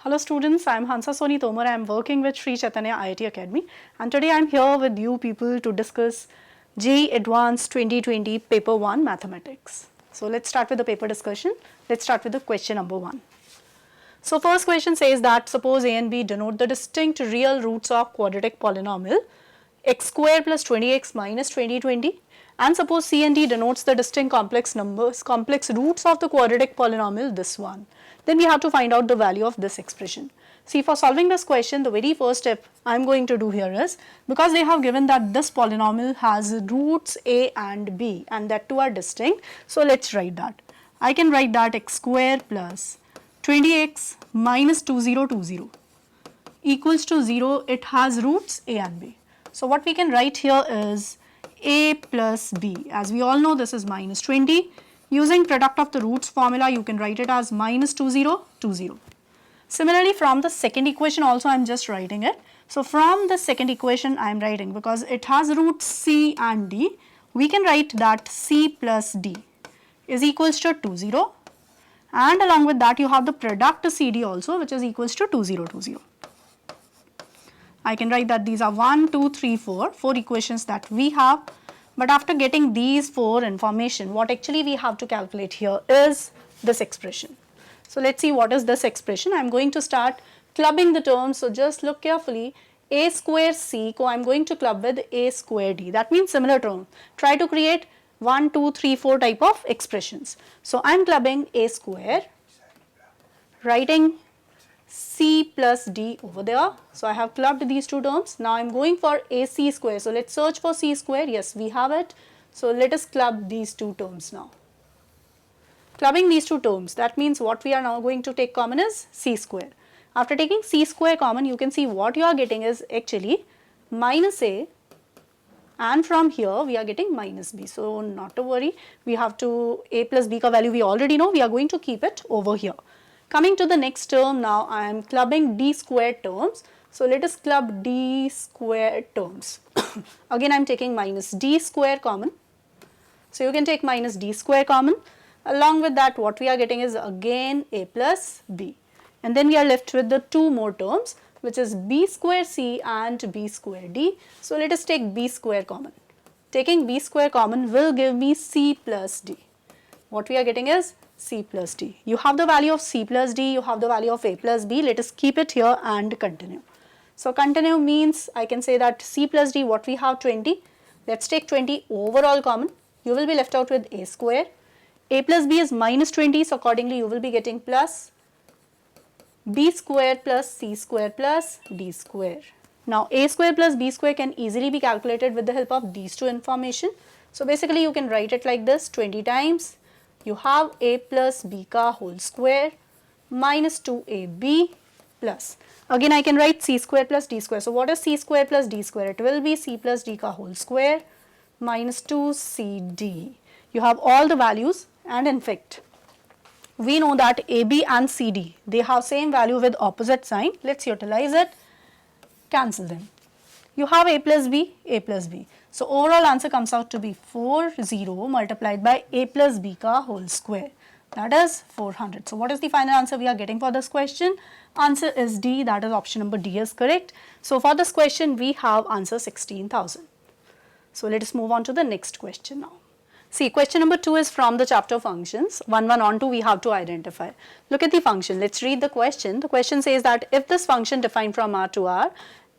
Hello students, I am Hansa Soni Tomar. I am working with Sri Chaitanya IIT Academy and today I am here with you people to discuss JEE Advanced 2020 Paper 1 Mathematics. So let's start with the paper discussion. Let's start with the question number 1. So first question says that suppose A and B denote the distinct real roots of quadratic polynomial x square plus 20x minus 2020, and suppose C and D denotes the distinct complex roots of the quadratic polynomial this one. Then we have to find out the value of this expression. See, for solving this question, the very first step I am going to do here is, because they have given that this polynomial has roots A and B and that two are distinct, so let's write that. I can write that x square plus 20x minus 2020 equals to 0. It has roots A and B. So what we can write here is A plus B. As we all know, this is minus 20. Using product of the roots formula, you can write it as minus 2020. Similarly, from the second equation also I am just writing it. So from the second equation I am writing, because it has roots C and D, we can write that C plus D is equals to 20, and along with that you have the product CD also, which is equals to 2020. I can write that these are 1, 2, 3, 4 equations that we have. But after getting these 4 information, what actually we have to calculate here is this expression. So let's see what is this expression. I am going to start clubbing the terms. So just look carefully. A square C I am going to club with A square D. That means similar term. Try to create 1, 2, 3, 4 type of expressions. So I am clubbing A square, writing C plus D over there. So I have clubbed these two terms. Now I am going for AC square. So let's search for C square. Yes, we have it. So let us club these two terms now. Clubbing these two terms, that means what we are now going to take common is C square. After taking C square common, you can see what you are getting is actually minus A, and from here we are getting minus B. So not to worry, we have to A plus B ka value we already know, we are going to keep it over here. Coming to the next term, now I am clubbing D square terms. So let us club D square terms. Again I am taking minus D square common. So you can take minus D square common. Along with that, what we are getting is again A plus B. And then we are left with the two more terms, which is B square C and B square D. So let us take B square common. Taking B square common will give me C plus D. What we are getting is C plus D. You have the value of C plus D, you have the value of A plus B. Let us keep it here and continue. So continue means I can say that C plus D, what we have 20. Let's take 20 overall common. You will be left out with A square. A plus B is minus 20, so accordingly you will be getting plus B square plus C square plus D square. Now A square plus B square can easily be calculated with the help of these two information. So basically you can write it like this: 20 times you have A plus B ka whole square minus 2AB plus, again I can write C square plus D square. So what is C square plus D square? It will be C plus D ka whole square minus 2CD. You have all the values, and in fact we know that AB and CD, they have same value with opposite sign. Let's utilize it, cancel them. You have A plus B, A plus B. So overall answer comes out to be 40 multiplied by A plus B ka whole square. That is 400. So what is the final answer we are getting for this question? Answer is D, that is option number D is correct. So for this question we have answer 16,000. So let us move on to the next question now. See, question number 2 is from the chapter functions. 1 on 2 we have to identify. Look at the function. Let's read the question. The question says that if this function defined from R to R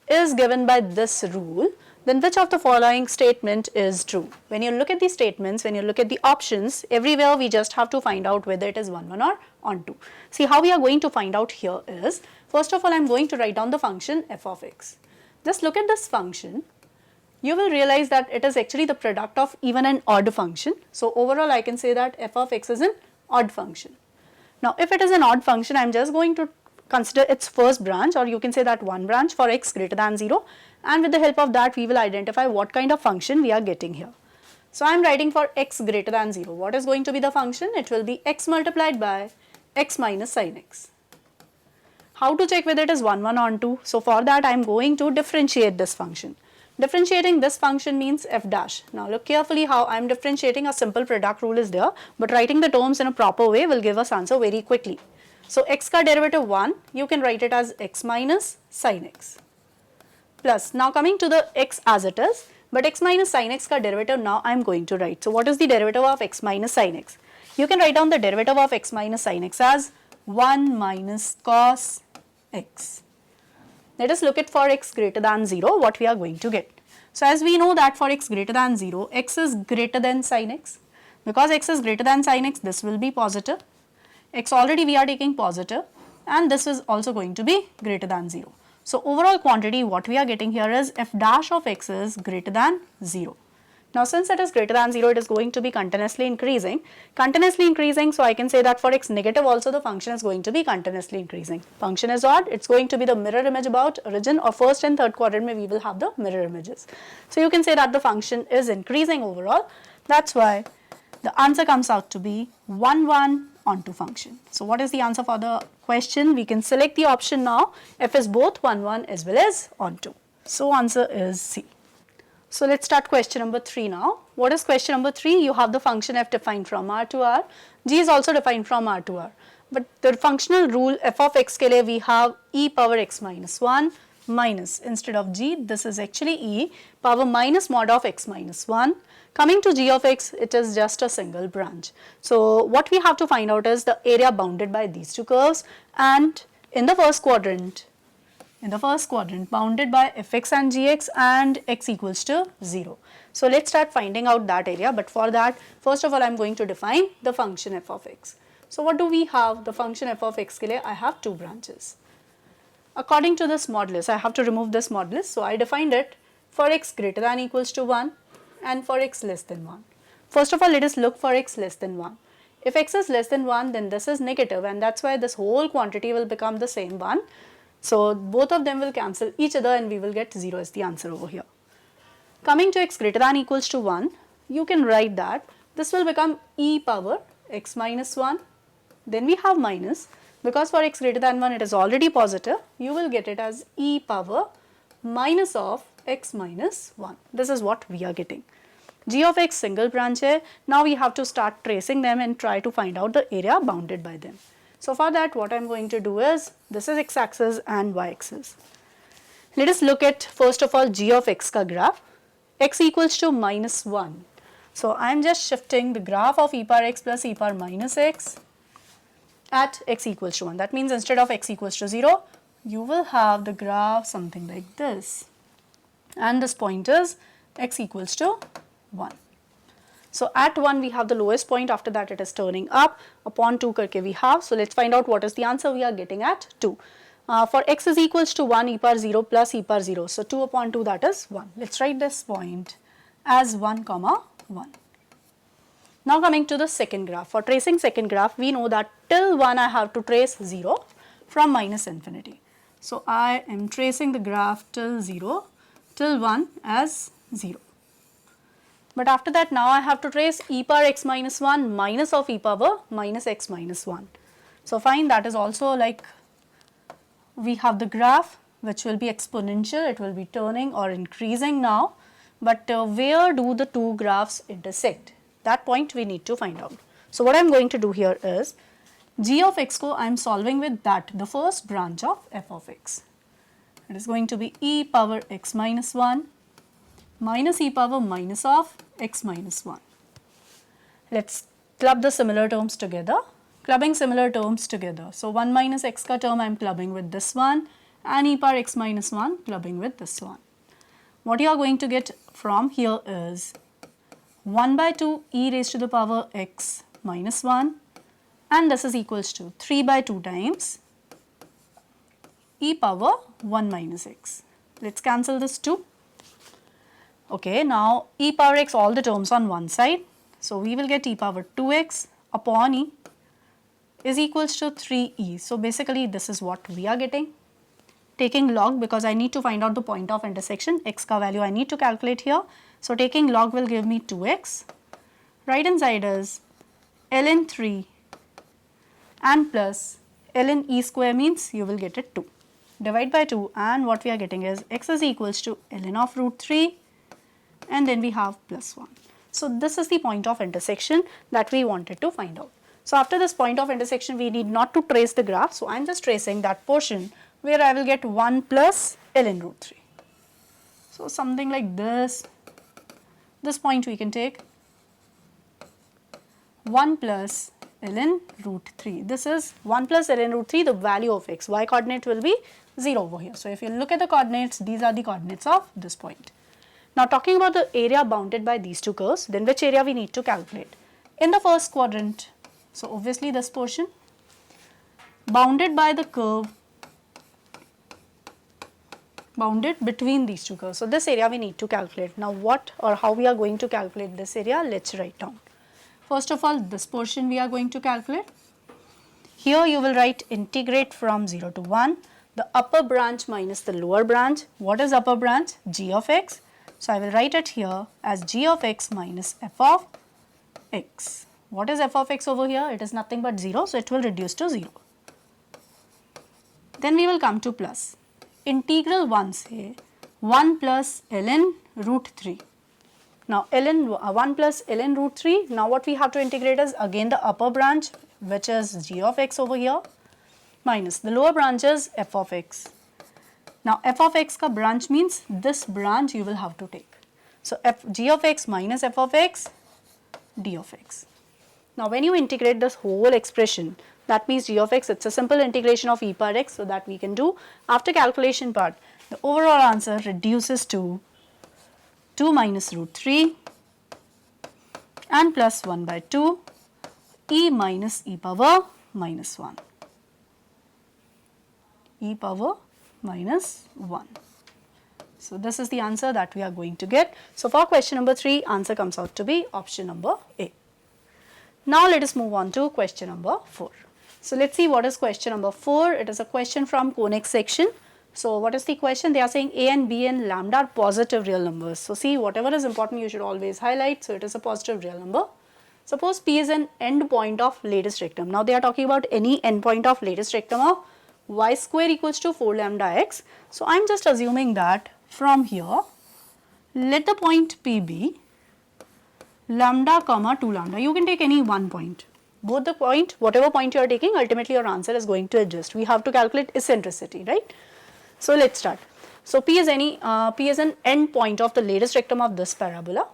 is given by this rule, then which of the following statement is true? When you look at the statements, when you look at the options, everywhere we just have to find out whether it is 1 or on 2. See, how we are going to find out here is, first of all I am going to write down the function f of x. Just look at this function. You will realize that it is actually the product of even and odd function. So overall I can say that f of x is an odd function. Now if it is an odd function, I am just going to consider its first branch, or you can say that one branch for x greater than 0, and with the help of that we will identify what kind of function we are getting here. So I am writing for x greater than 0. What is going to be the function? It will be x multiplied by x minus sin x. How to check whether it is 1 on 2? So for that I am going to differentiate this function. Differentiating this function means f dash. Now look carefully how I am differentiating. A simple product rule is there, but writing the terms in a proper way will give us answer very quickly. So x ka derivative 1, you can write it as x minus sin x. Plus, now coming to the x as it is, but x minus sin x ka derivative now I am going to write. So what is the derivative of x minus sin x? You can write down the derivative of x minus sin x as 1 minus cos x. Let us look at for x greater than 0 what we are going to get. So as we know that for x greater than 0, x is greater than sin x. Because x is greater than sin x, this will be positive. X already we are taking positive, and this is also going to be greater than 0. So overall quantity what we are getting here is f dash of x is greater than 0. Now since it is greater than 0, it is going to be continuously increasing. Continuously increasing, so I can say that for x negative also the function is going to be continuously increasing. Function is odd, it's going to be the mirror image about origin, or first and third quadrant we will have the mirror images. So you can say that the function is increasing overall. That's why the answer comes out to be 1, 1 onto function. So what is the answer for the question? We can select the option now, f is both 1, 1 as well as onto. So answer is C. So let's start question number 3 now. What is question number 3? You have the function f defined from R to R. G is also defined from R to R. But the functional rule f of x ke liye we have e power x minus 1 minus, instead of g, this is actually e power minus mod of x minus 1. Coming to g of x, it is just a single branch. So what we have to find out is the area bounded by these two curves, and in the first quadrant bounded by fx and gx and x equals to 0. So let's start finding out that area, but for that first of all I am going to define the function f of x. So what do we have? The function f of x ke liye I have two branches. According to this modulus, I have to remove this modulus, so I defined it for x greater than equals to 1 and for x less than 1. First of all, let us look for x less than 1. If x is less than 1, then this is negative, and that's why this whole quantity will become the same one. So both of them will cancel each other and we will get 0 as the answer over here. Coming to x greater than equals to 1, you can write that this will become e power x minus 1. Then we have minus, because for x greater than 1 it is already positive, you will get it as e power minus of x minus 1. This is what we are getting. G of x single branch hai. Now we have to start tracing them and try to find out the area bounded by them. So for that what I am going to do is, this is x axis and y axis. Let us look at first of all g of x ka graph. X equals to minus 1. So I am just shifting the graph of e power x plus e power minus x at x equals to 1. That means instead of x equals to 0, you will have the graph something like this. And this point is x equals to 1. So at 1 we have the lowest point, after that it is turning up, upon 2 karke we have. So let's find out what is the answer we are getting at 2. For x is equals to 1, e power 0 plus e power 0. So 2 upon 2, that is 1. Let's write this point as 1 comma 1. Now coming to the second graph. For tracing second graph, we know that till 1 I have to trace 0 from minus infinity. So I am tracing the graph till 0, till 1 as 0. But after that now I have to trace e power x minus 1 minus of e power minus x minus 1. So fine, that is also like we have the graph which will be exponential, it will be turning or increasing now. But where do the two graphs intersect? That point we need to find out. So what I am going to do here is, g of x ko I am solving with that, the first branch of f of x. It is going to be e power x minus 1 minus e power minus of x minus 1. Let's club the similar terms together. Clubbing similar terms together. So 1 minus x ka term I am clubbing with this one, and e power x minus 1 clubbing with this one. What you are going to get from here is 1 by 2 e raised to the power x minus 1, and this is equals to 3 by 2 times e power 1 minus x. Let's cancel this 2. Okay, now e power x, all the terms on one side. So we will get e power 2x upon e is equals to 3e. So basically this is what we are getting. Taking log, because I need to find out the point of intersection, x ka value I need to calculate here. So taking log will give me 2x. Right hand side is ln 3 and plus ln e square means you will get it 2. Divide by 2, and what we are getting is x is equals to ln of root 3, and then we have plus 1. So this is the point of intersection that we wanted to find out. So after this point of intersection, we need not to trace the graph. So I am just tracing that portion where I will get 1 plus ln root 3. So something like this point we can take 1 plus ln root 3. This is 1 plus ln root 3, the value of x. Y coordinate will be 0 over here. So if you look at the coordinates, these are the coordinates of this point. Now talking about the area bounded by these two curves, then which area we need to calculate? In the first quadrant, so obviously this portion bounded by the curve bounded between these two curves. So this area we need to calculate. Now what or how we are going to calculate this area, let's write down. First of all, this portion we are going to calculate. Here you will write integrate from 0 to 1, the upper branch minus the lower branch. What is upper branch? G of x. So I will write it here as g of x minus f of x. What is f of x over here? It is nothing but 0, so it will reduce to 0. Then we will come to plus. Integral 1 say 1 plus ln root 3. Now 1 plus ln root 3, now what we have to integrate is again the upper branch, which is g of x over here, minus the lower branch is f of x. Now f of x ka branch means this branch you will have to take. So g of x minus f of x d of x. Now when you integrate this whole expression, that means g of x, it's a simple integration of e power x, so that we can do after calculation part. The overall answer reduces to 2 minus root 3 and plus 1 by 2 e minus e power minus 1. E power minus 1. So this is the answer that we are going to get. So for question number 3, answer comes out to be option number A. Now let us move on to question number 4. So let's see what is question number 4. It is a question from conic section. So what is the question? They are saying a and b and lambda are positive real numbers. So see, whatever is important you should always highlight. So it is a positive real number. Suppose p is an end point of lattice rectum. Now they are talking about any end point of lattice rectum of y square equals to 4 lambda x. So I am just assuming that from here, let the point P be lambda comma 2 lambda. You can take any one point. Both the point, whatever point you are taking, ultimately your answer is going to adjust. We have to calculate eccentricity, right? So let's start. So P is an end point of the lattice rectum of this parabola,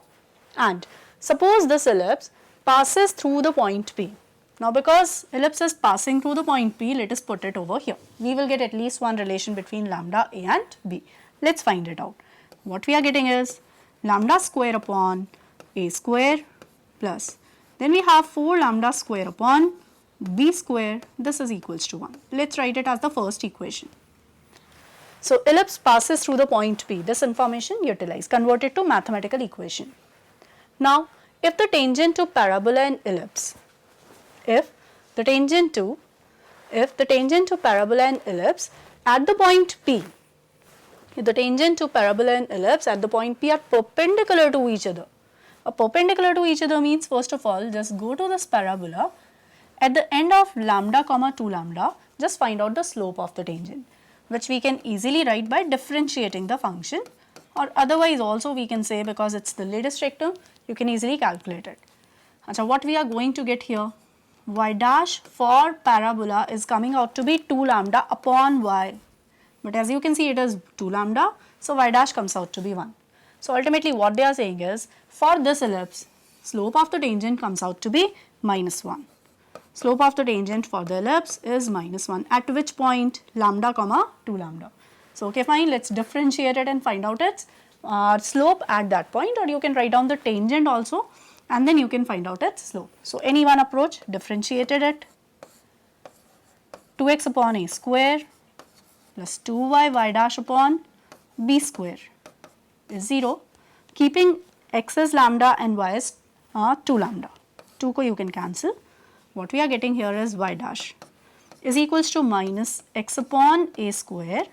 and suppose this ellipse passes through the point P. Now because ellipse is passing through the point P, let us put it over here. We will get at least one relation between lambda A and B. Let's find it out. What we are getting is lambda square upon A square plus, then we have 4 lambda square upon B square. This is equals to 1. Let's write it as the first equation. So ellipse passes through the point P. This information utilize, convert it to mathematical equation. Now if the tangent to parabola and ellipse, if the tangent to parabola and ellipse at the point P, if the tangent to parabola and ellipse at the point P are perpendicular to each other. Perpendicular to each other means, first of all, just go to this parabola, at the end of lambda comma 2 lambda, just find out the slope of the tangent, which we can easily write by differentiating the function, or otherwise also we can say, because it's the lattice rectum, you can easily calculate it. So what we are going to get here, y dash for parabola is coming out to be 2 lambda upon y, but as you can see it is 2 lambda, so y dash comes out to be 1. So ultimately what they are saying is, for this ellipse, slope of the tangent comes out to be minus 1. Slope of the tangent for the ellipse is minus 1. At which point? Lambda comma 2 lambda. So okay, fine, let's differentiate it and find out its slope at that point, or you can write down the tangent also and then you can find out its slope. So any one approach, differentiated it, 2x upon a square plus 2y y dash upon b square is 0, keeping x is lambda and y is 2 lambda. 2 ko you can cancel. What we are getting here is y dash is equals to minus x upon a square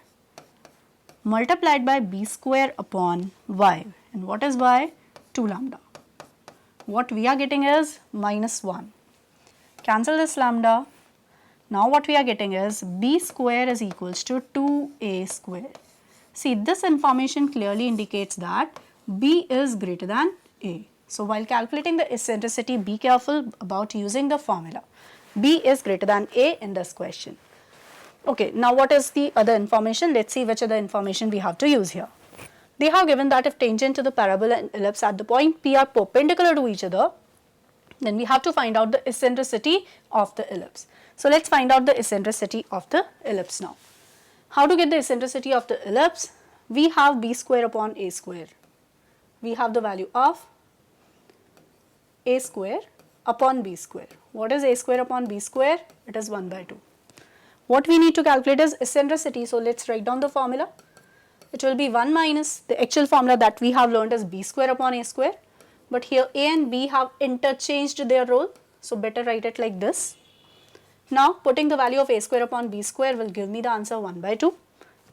multiplied by b square upon y. And what is y? 2 lambda. What we are getting is minus 1. Cancel this lambda. Now what we are getting is b square is equals to 2a square. See, this information clearly indicates that b is greater than a. So while calculating the eccentricity, be careful about using the formula. B is greater than A in this question. Okay, now what is the other information? Let's see which other information we have to use here. They have given that if tangent to the parabola and ellipse at the point P are perpendicular to each other, then we have to find out the eccentricity of the ellipse. So let's find out the eccentricity of the ellipse now. How to get the eccentricity of the ellipse? We have b square upon a square. We have the value of a square upon b square. What is a square upon b square? It is 1 by 2. What we need to calculate is eccentricity. So let's write down the formula. It will be 1 minus the actual formula that we have learned is b square upon a square. But here a and b have interchanged their role. So better write it like this. Now putting the value of a square upon b square will give me the answer 1 by 2.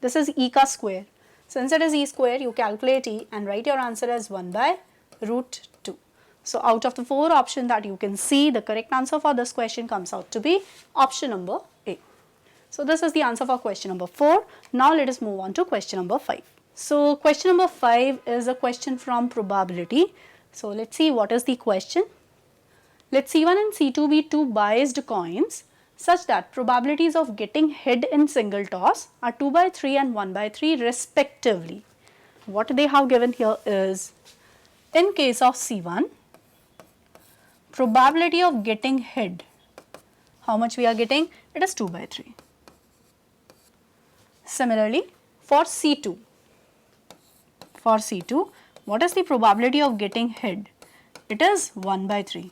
This is e ka square. Since it is e square, you calculate e and write your answer as 1 by root 2. So out of the 4 options that you can see, the correct answer for this question comes out to be option number A. So this is the answer for question number 4. Now let us move on to question number 5. So question number 5 is a question from probability. So let's see what is the question. Let C1 and C2 be two biased coins such that probabilities of getting head in single toss are 2 by 3 and 1 by 3 respectively. What they have given here is, in case of C1, probability of getting head, how much we are getting? It is 2 by 3. Similarly, for C2, what is the probability of getting head? It is 1 by 3.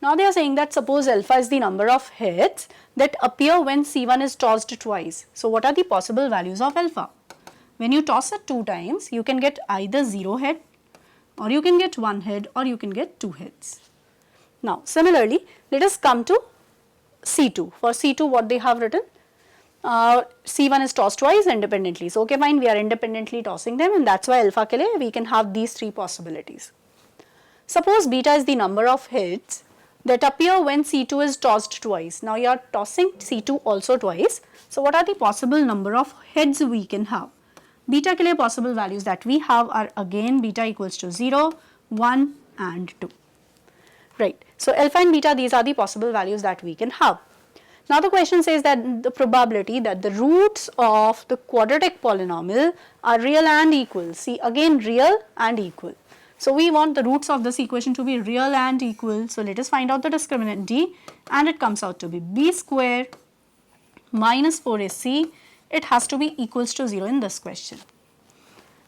Now they are saying that suppose alpha is the number of heads that appear when C1 is tossed twice. So what are the possible values of alpha? When you toss it 2 times, you can get either 0 head, or you can get 1 head, or you can get 2 heads. Now similarly, let us come to C2. For C2, what they have written? C1 is tossed twice independently. So okay fine, we are independently tossing them, and that's why alpha ke liye we can have these 3 possibilities. Suppose beta is the number of heads that appear when C2 is tossed twice. Now you are tossing C2 also twice. So what are the possible number of heads we can have? Beta ke liye possible values that we have are again beta equals to 0, 1 and 2. Right. So alpha and beta, these are the possible values that we can have. Now the question says that the probability that the roots of the quadratic polynomial are real and equal. See again, real and equal. So we want the roots of this equation to be real and equal. So let us find out the discriminant d, and it comes out to be b square minus 4ac. It has to be equals to 0 in this question.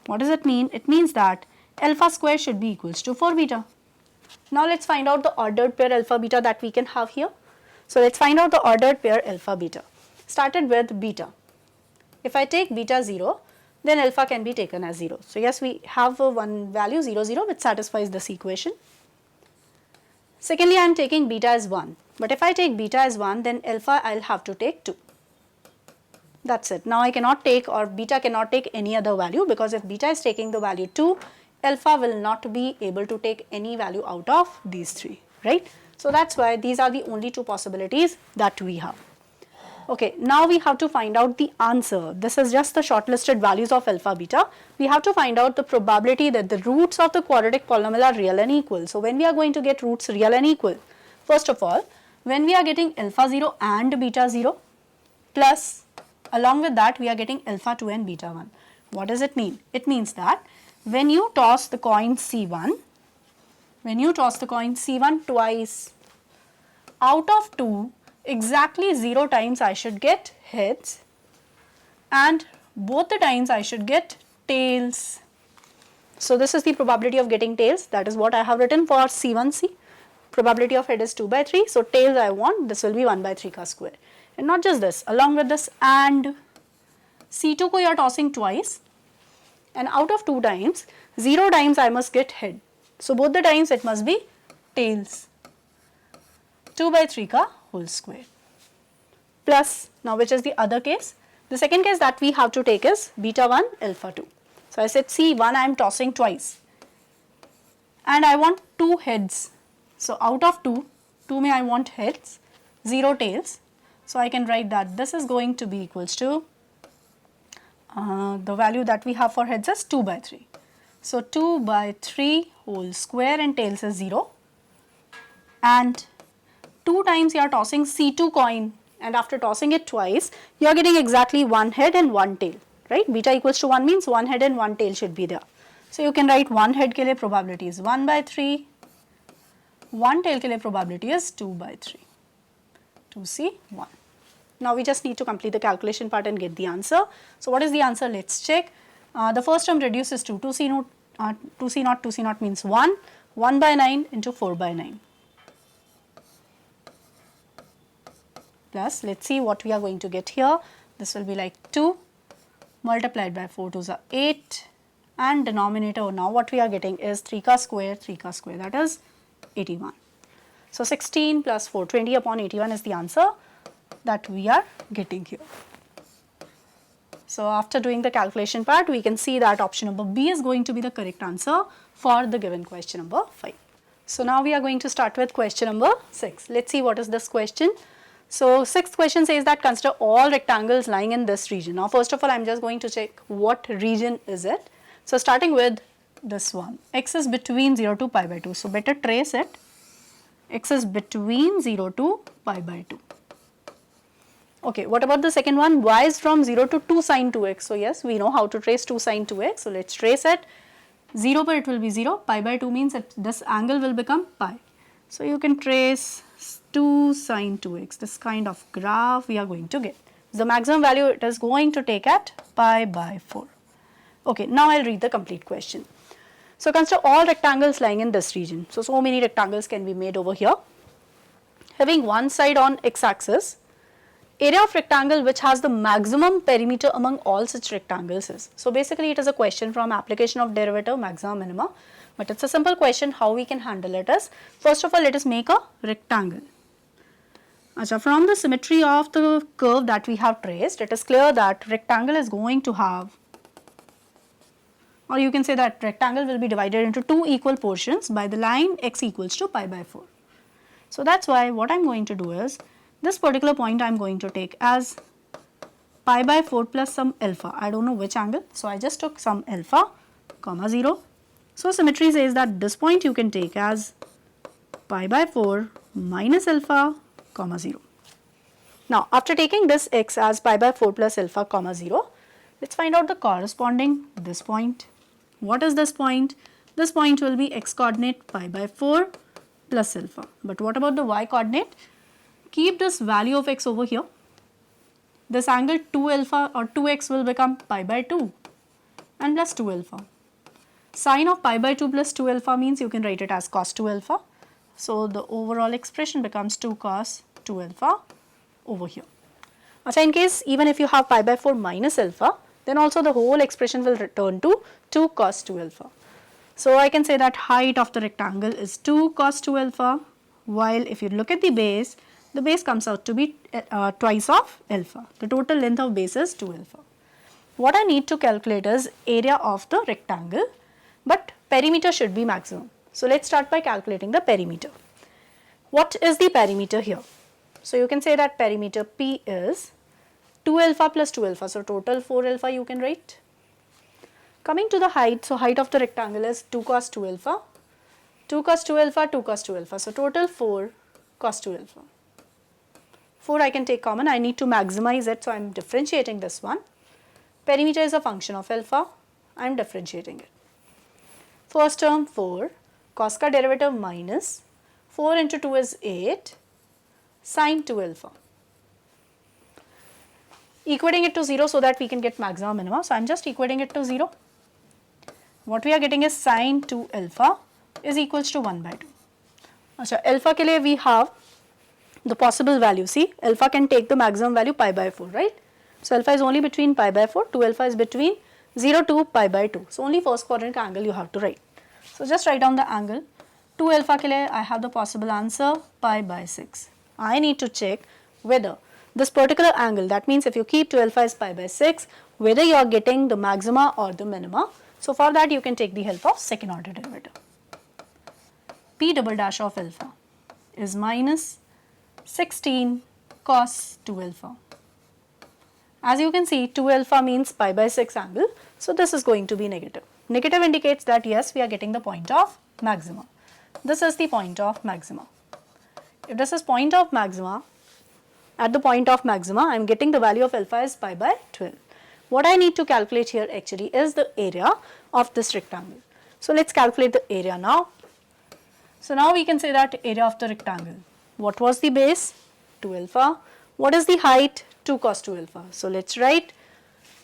What does it mean? It means that alpha square should be equals to 4 beta. Now let's find out the ordered pair alpha beta that we can have here. So let's find out the ordered pair alpha beta. Started with beta. If I take beta 0, then alpha can be taken as 0. So yes, we have one value 0, 0 which satisfies this equation. Secondly, I am taking beta as 1. But if I take beta as 1, then alpha I will have to take 2. That's it. Now I cannot take, or beta cannot take any other value, because if beta is taking the value 2, alpha will not be able to take any value out of these 3, right? So that's why these are the only 2 possibilities that we have. Okay, now we have to find out the answer. This is just the shortlisted values of alpha beta. We have to find out the probability that the roots of the quadratic polynomial are real and equal. So when we are going to get roots real and equal, first of all, when we are getting alpha 0 and beta 0, plus along with that we are getting alpha 2 and beta 1. What does it mean? It means that when you toss the coin C1, twice, out of 2, exactly 0 times I should get heads, and both the times I should get tails. So this is the probability of getting tails. That is what I have written for C1c. Probability of head is 2 by 3. So tails I want, this will be 1 by 3 ka square. And not just this, along with this, and C2 ko you are tossing twice, and out of 2 times, 0 times I must get head. So both the times it must be tails. 2 by 3 ka whole square. Plus, now which is the other case? The second case that we have to take is beta 1 alpha 2. So I said C1 I am tossing twice, and I want 2 heads. So out of 2 may I want heads, 0 tails. So I can write that this is going to be equals to the value that we have for heads is 2 by 3. So 2 by 3 whole square entails is 0, and 2 times you are tossing C2 coin, and after tossing it twice you are getting exactly one head and one tail, right? Beta equals to 1 means one head and one tail should be there. So you can write one head के लिए probability is 1 by 3, one tail के लिए probability is 2 by 3, 2C1. Now we just need to complete the calculation part and get the answer. So what is the answer? Let's check. The first term reduces to 2C0, 2C0 means 1 by 9 into 4 by 9. Plus, let's see what we are going to get here. This will be like 2 multiplied by 4 to the 8, and denominator now what we are getting is 3 ka square, that is 81. So 16 plus 420 upon 81 is the answer that we are getting here. So after doing the calculation part, we can see that option number B is going to be the correct answer for the given question number 5. So now we are going to start with question number 6. Let's see what is this question. So sixth question says that consider all rectangles lying in this region. Now first of all, I am just going to check what region is it. So starting with this one, x is between 0 to pi by 2. So better trace it. X is between 0 to pi by 2. Okay, what about the second one? Y is from 0 to 2 sine 2x. So yes, we know how to trace 2 sine 2x. So let's trace it. 0 पर it will be 0. Pi by 2 means that this angle will become pi. So you can trace 2 sine 2x. This kind of graph we are going to get. The maximum value it is going to take at pi by 4. Okay, now I'll read the complete question. So consider all rectangles lying in this region. So many rectangles can be made over here. Having one side on x-axis, area of rectangle which has the maximum perimeter among all such rectangles is. So basically it is a question from application of derivative maxima minima, but it's a simple question. How we can handle it is, first of all let us make a rectangle. Achha, from the symmetry of the curve that we have traced, it is clear that rectangle is going to have, or you can say that rectangle will be divided into two equal portions by the line x equals to pi by 4. So that's why what I'm going to do is, this particular point I'm going to take as pi by 4 plus some alpha. I don't know which angle, so I just took some alpha, comma 0. So symmetry says that this point you can take as pi by 4 minus alpha, comma 0. Now after taking this x as pi by 4 plus alpha, comma 0, let's find out the corresponding this point. What is this point? This point will be x coordinate pi by 4 plus alpha. But what about the y coordinate? Keep this value of x over here. This angle 2 alpha or 2x will become pi by 2 and plus 2 alpha. Sine of pi by 2 plus 2 alpha means you can write it as cos 2 alpha. So the overall expression becomes 2 cos 2 alpha over here. So in case even if you have pi by 4 minus alpha, then also the whole expression will return to 2 cos 2 alpha. So I can say that height of the rectangle is 2 cos 2 alpha, while if you look at the base comes out to be twice of alpha. The total length of base is 2 alpha. What I need to calculate is area of the rectangle, but perimeter should be maximum. So let's start by calculating the perimeter. What is the perimeter here? So you can say that perimeter P is 2 alpha plus 2 alpha, so total 4 alpha you can write. Coming to the height, so height of the rectangle is 2 cos 2 alpha, 2 cos 2 alpha, 2 cos 2 alpha, so total 4 cos 2 alpha. 4 I can take common, I need to maximize it, so I am differentiating this one. Perimeter is a function of alpha, I am differentiating it. First term 4, cos ka derivative minus 4 into 2 is 8, sine 2 alpha. Equating it to 0 so that we can get maxima minima, so I am just equating it to 0. What we are getting is sine 2 alpha is equals to 1 by 2. Achha, alpha ke liye we have the possible value. See, alpha can take the maximum value pi by 4, right? So alpha is only between pi by 4, 2 alpha is between 0 to pi by 2. So only first quadrant angle you have to write. So just write down the angle. 2 alpha ke liye I have the possible answer pi by 6. I need to check whether this particular angle, that means if you keep 2 alpha is pi by 6, whether you are getting the maxima or the minima. So for that you can take the help of second order derivative. P double dash of alpha is minus 16 cos 2 alpha. As you can see, 2 alpha means pi by 6 angle, so this is going to be negative. Negative indicates that yes, we are getting the point of maxima. This is the point of maxima. If this is point of maxima, at the point of maxima, I am getting the value of alpha is pi by 12. What I need to calculate here actually is the area of this rectangle. So let's calculate the area now. So now we can say that area of the rectangle. What was the base? 2 alpha. What is the height? 2 cos 2 alpha. So let's write,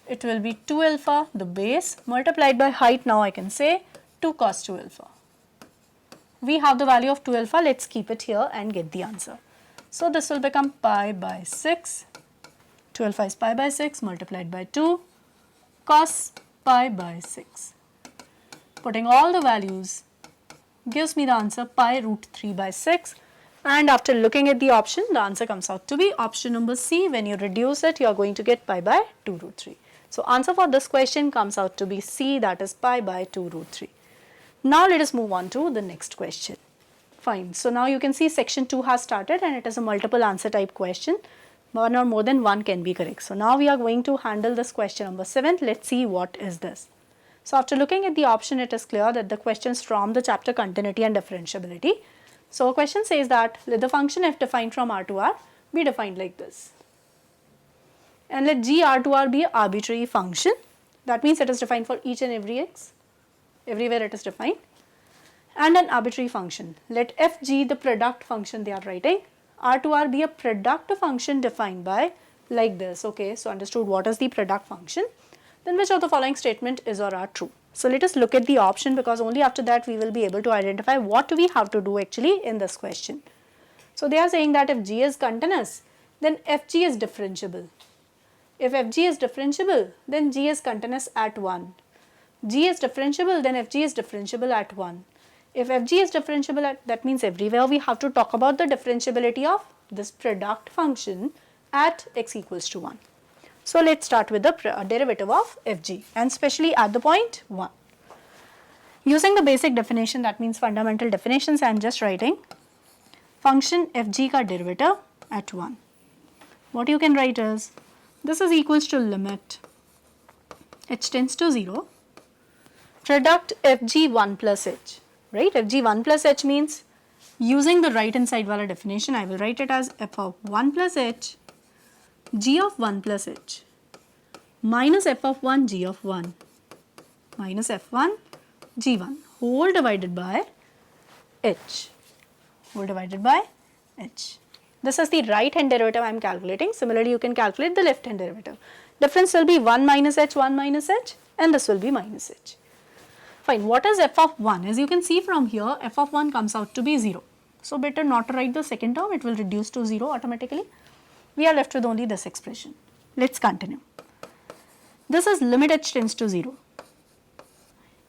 it will be 2 alpha, the base, multiplied by height. Now I can say 2 cos 2 alpha. We have the value of 2 alpha. Let's keep it here and get the answer. So this will become pi by 6. 2 alpha is pi by 6 multiplied by 2 cos pi by 6. Putting all the values gives me the answer pi root 3 by 6, and after looking at the option, the answer comes out to be option number C. When you reduce it, you are going to get pi by 2 root 3. So answer for this question comes out to be C, that is pi by 2 root 3. Now let us move on to the next question. Fine. So now you can see section 2 has started and it is a multiple answer type question. One or more than one can be correct. So now we are going to handle this question number 7. Let's see what is this. So after looking at the option, it is clear that the questions from the chapter continuity and differentiability. So a question says that let the function f defined from R to R be defined like this. And let g R to R be an arbitrary function. That means it is defined for each and every x. Everywhere it is defined. And an arbitrary function. Let fg, the product function they are writing, R to R be a product function defined by like this. Okay, so understood what is the product function. Then which of the following statement is or are true. So let us look at the option, because only after that we will be able to identify what we have to do actually in this question. So they are saying that if g is continuous, then fg is differentiable. If fg is differentiable, then g is continuous at 1. G is differentiable, then fg is differentiable at 1. If fg is differentiable at, that means everywhere we have to talk about the differentiability of this product function at x equals to 1. So let's start with the derivative of fg, and especially at the point 1. Using the basic definition, that means fundamental definitions, I am just writing function fg ka derivative at 1. What you can write is, this is equals to limit h tends to 0, product fg 1 plus h. Right, fg 1 plus h means, using the right hand side wala definition, I will write it as f of 1 plus h, g of 1 plus h, minus f of 1, g of 1, minus f1, g1, whole divided by h, whole divided by h. This is the right hand derivative I am calculating. Similarly, you can calculate the left hand derivative. Difference will be 1 minus h, 1 minus h, and this will be minus h. Fine, what is f of 1? As you can see from here, f of 1 comes out to be 0. So better not to write the second term, it will reduce to 0 automatically. We are left with only this expression. Let's continue. This is limit h tends to 0.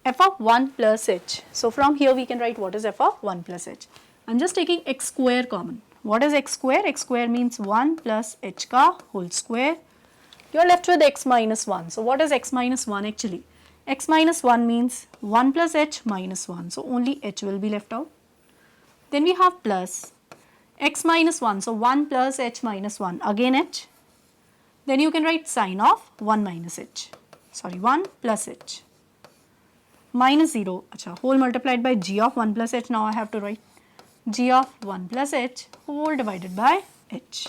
F of 1 plus h. So from here we can write what is f of 1 plus h. I am just taking x square common. What is x square? X square means 1 plus h ka whole square. You are left with x minus 1. So what is x minus 1 actually? X minus 1 means 1 plus h minus 1. So only h will be left out. Then we have plus x minus 1. So 1 plus h minus 1. Again h. Then you can write sine of 1 minus h. Sorry, 1 plus h. Minus 0. Achha, whole multiplied by g of 1 plus h. Now I have to write g of 1 plus h whole divided by h.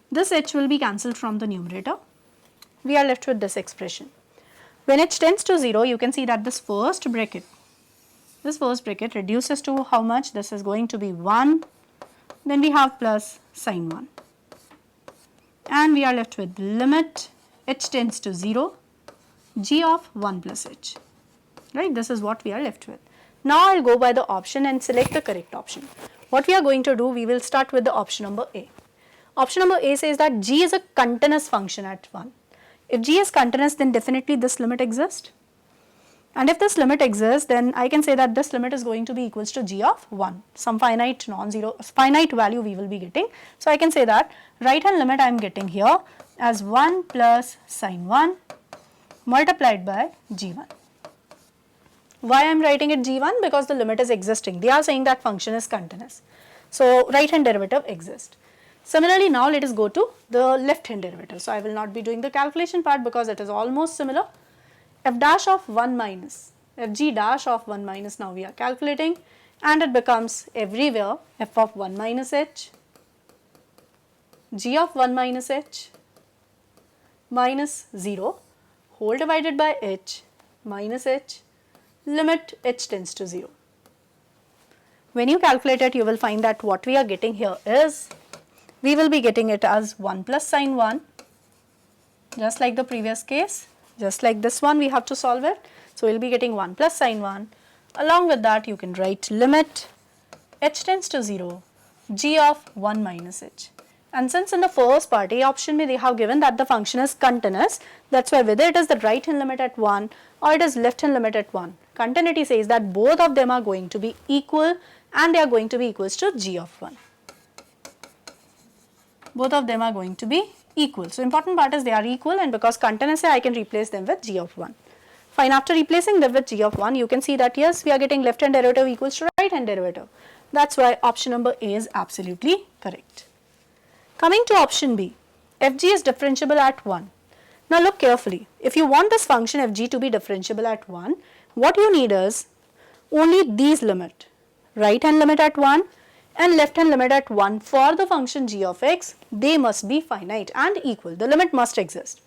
This h will be cancelled from the numerator. We are left with this expression. When h tends to 0, you can see that this first bracket reduces to how much? This is going to be 1. Then we have plus sine 1. And we are left with limit h tends to 0, g of 1 plus h. Right? This is what we are left with. Now I will go by the option and select the correct option. What we are going to do, we will start with the option number A. Option number A says that g is a continuous function at 1. If g is continuous, then definitely this limit exists. And if this limit exists, then I can say that this limit is going to be equals to g of 1. Some finite non-zero, finite value we will be getting. So I can say that right hand limit I am getting here as 1 plus sine 1 multiplied by g1. Why I am writing it g1? Because the limit is existing. They are saying that function is continuous. So right hand derivative exists. Similarly, now let us go to the left hand derivative. So I will not be doing the calculation part because it is almost similar. F dash of 1 minus Fg dash of 1 minus, now we are calculating, and it becomes everywhere f of 1 minus h, g of 1 minus h minus 0 whole divided by h minus h, limit h tends to 0. When you calculate it, you will find that what we are getting here is, we will be getting it as 1 plus sine 1, just like the previous case, just like this one we have to solve it. So, we will be getting 1 plus sine 1. Along with that, you can write limit h tends to 0, g of 1 minus h. And since in the first part, A option they have given that the function is continuous, that is why whether it is the right hand limit at 1 or it is left hand limit at 1, continuity says that both of them are going to be equal and they are going to be equals to g of 1. Both of them are going to be equal. So, important part is they are equal, and because continuous I can replace them with g of 1. Fine, after replacing them with g of 1, you can see that yes, we are getting left hand derivative equals to right hand derivative. That is why option number A is absolutely correct. Coming to option B, fg is differentiable at 1. Now look carefully, if you want this function fg to be differentiable at 1, what you need is only these limit, right hand limit at 1 and left hand limit at 1 for the function g of x, they must be finite and equal, the limit must exist.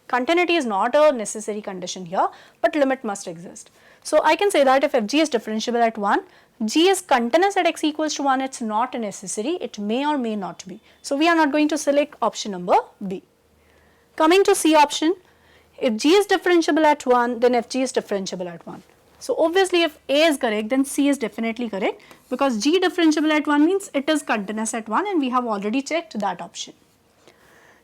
Continuity is not a necessary condition here, but limit must exist. So I can say that if fg is differentiable at 1, g is continuous at x equals to 1, it is not necessary, it may or may not be. So we are not going to select option number B. Coming to C option, if g is differentiable at 1, then fg is differentiable at 1. So obviously if A is correct, then C is definitely correct, because g differentiable at 1 means it is continuous at 1, and we have already checked that option.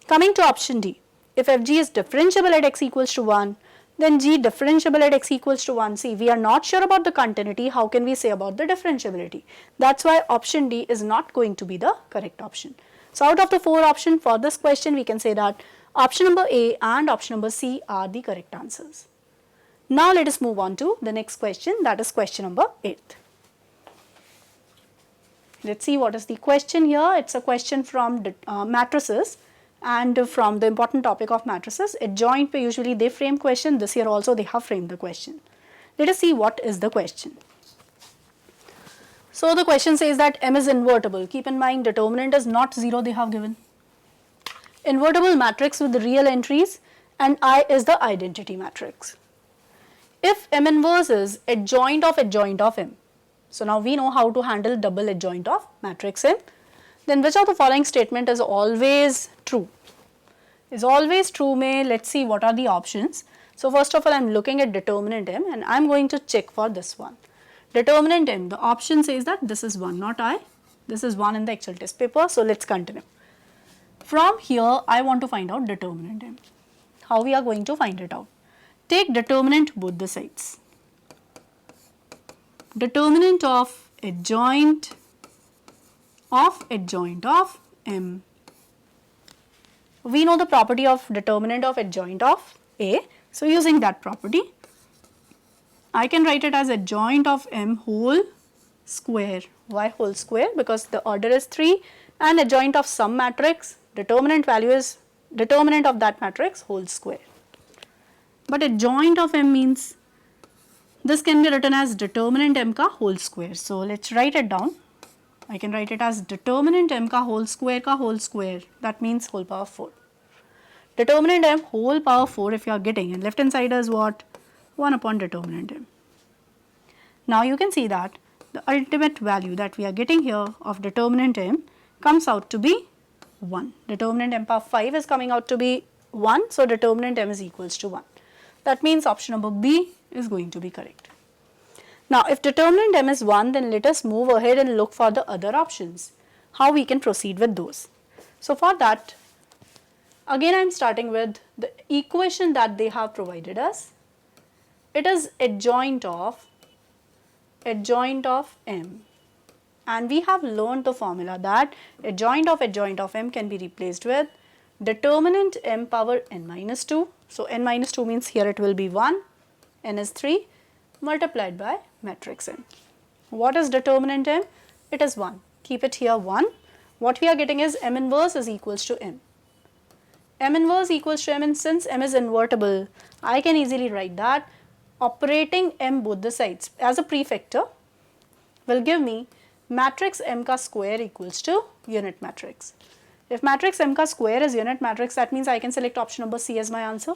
Coming to option D, if fg is differentiable at x equals to 1, then g differentiable at x equals to 1. See, we are not sure about the continuity, how can we say about the differentiability? That is why option D is not going to be the correct option. So out of the 4 options for this question, we can say that option number A and option number C are the correct answers. Now let us move on to the next question, that is question number 8. Let's see what is the question here. It's a question from matrices. And from the important topic of matrices, adjoint pe usually they frame question, this year also they have framed the question. Let us see what is the question. So the question says that M is invertible, keep in mind determinant is not 0 they have given. Invertible matrix with real entries and I is the identity matrix. If M inverse is adjoint of M, so now we know how to handle double adjoint of matrix M, then which of the following statement is always true? Is always true may, let's see what are the options. So first of all, I am looking at determinant M and I am going to check for this one. Determinant M, the option says that this is 1, not I, this is 1 in the actual test paper. So let's continue. From here, I want to find out determinant M. How we are going to find it out? Take determinant both the sides. Determinant of adjoint of M. We know the property of determinant of adjoint of A. So using that property, I can write it as adjoint of M whole square. Why whole square? Because the order is 3 and adjoint of some matrix, determinant value is determinant of that matrix whole square. But adjoint of M means this can be written as determinant M ka whole square. So let's write it down. I can write it as determinant M ka whole square, that means whole power 4. Determinant M whole power 4 if you are getting, and left hand side is what? 1 upon determinant M. Now you can see that the ultimate value that we are getting here of determinant M comes out to be 1. Determinant M power 5 is coming out to be 1, so determinant M is equals to 1. That means option number B is going to be correct. Now, if determinant M is 1, then let us move ahead and look for the other options, how we can proceed with those. So, for that, again I am starting with the equation that they have provided us. It is adjoint of M, and we have learned the formula that adjoint of M can be replaced with determinant M power n minus 2. So, n minus 2 means here it will be 1, n is 3 multiplied by matrix M. What is determinant M? It is 1. Keep it here 1. What we are getting is M inverse is equals to M. M inverse equals to M, and since M is invertible, I can easily write that operating m both the sides as a prefactor will give me matrix m ka square equals to unit matrix. If matrix m ka square is unit matrix, that means I can select option number C as my answer.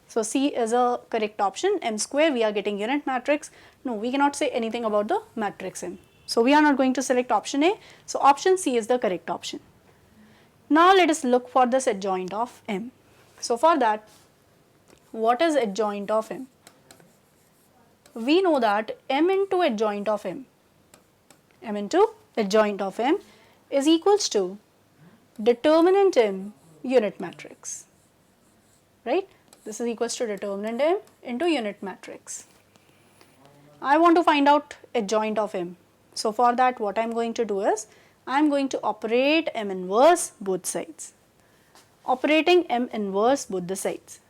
So C is a correct option. M square, we are getting unit matrix. No, we cannot say anything about the matrix M. So we are not going to select option A. So option C is the correct option. Now let us look for this adjoint of M. So for that, what is adjoint of M? We know that M into adjoint of M is equals to determinant M unit matrix, right? This is equals to determinant M into unit matrix. I want to find out adjoint of M. So for that, what I am going to do is, I am going to operate M inverse both sides. Operating M inverse both the sides,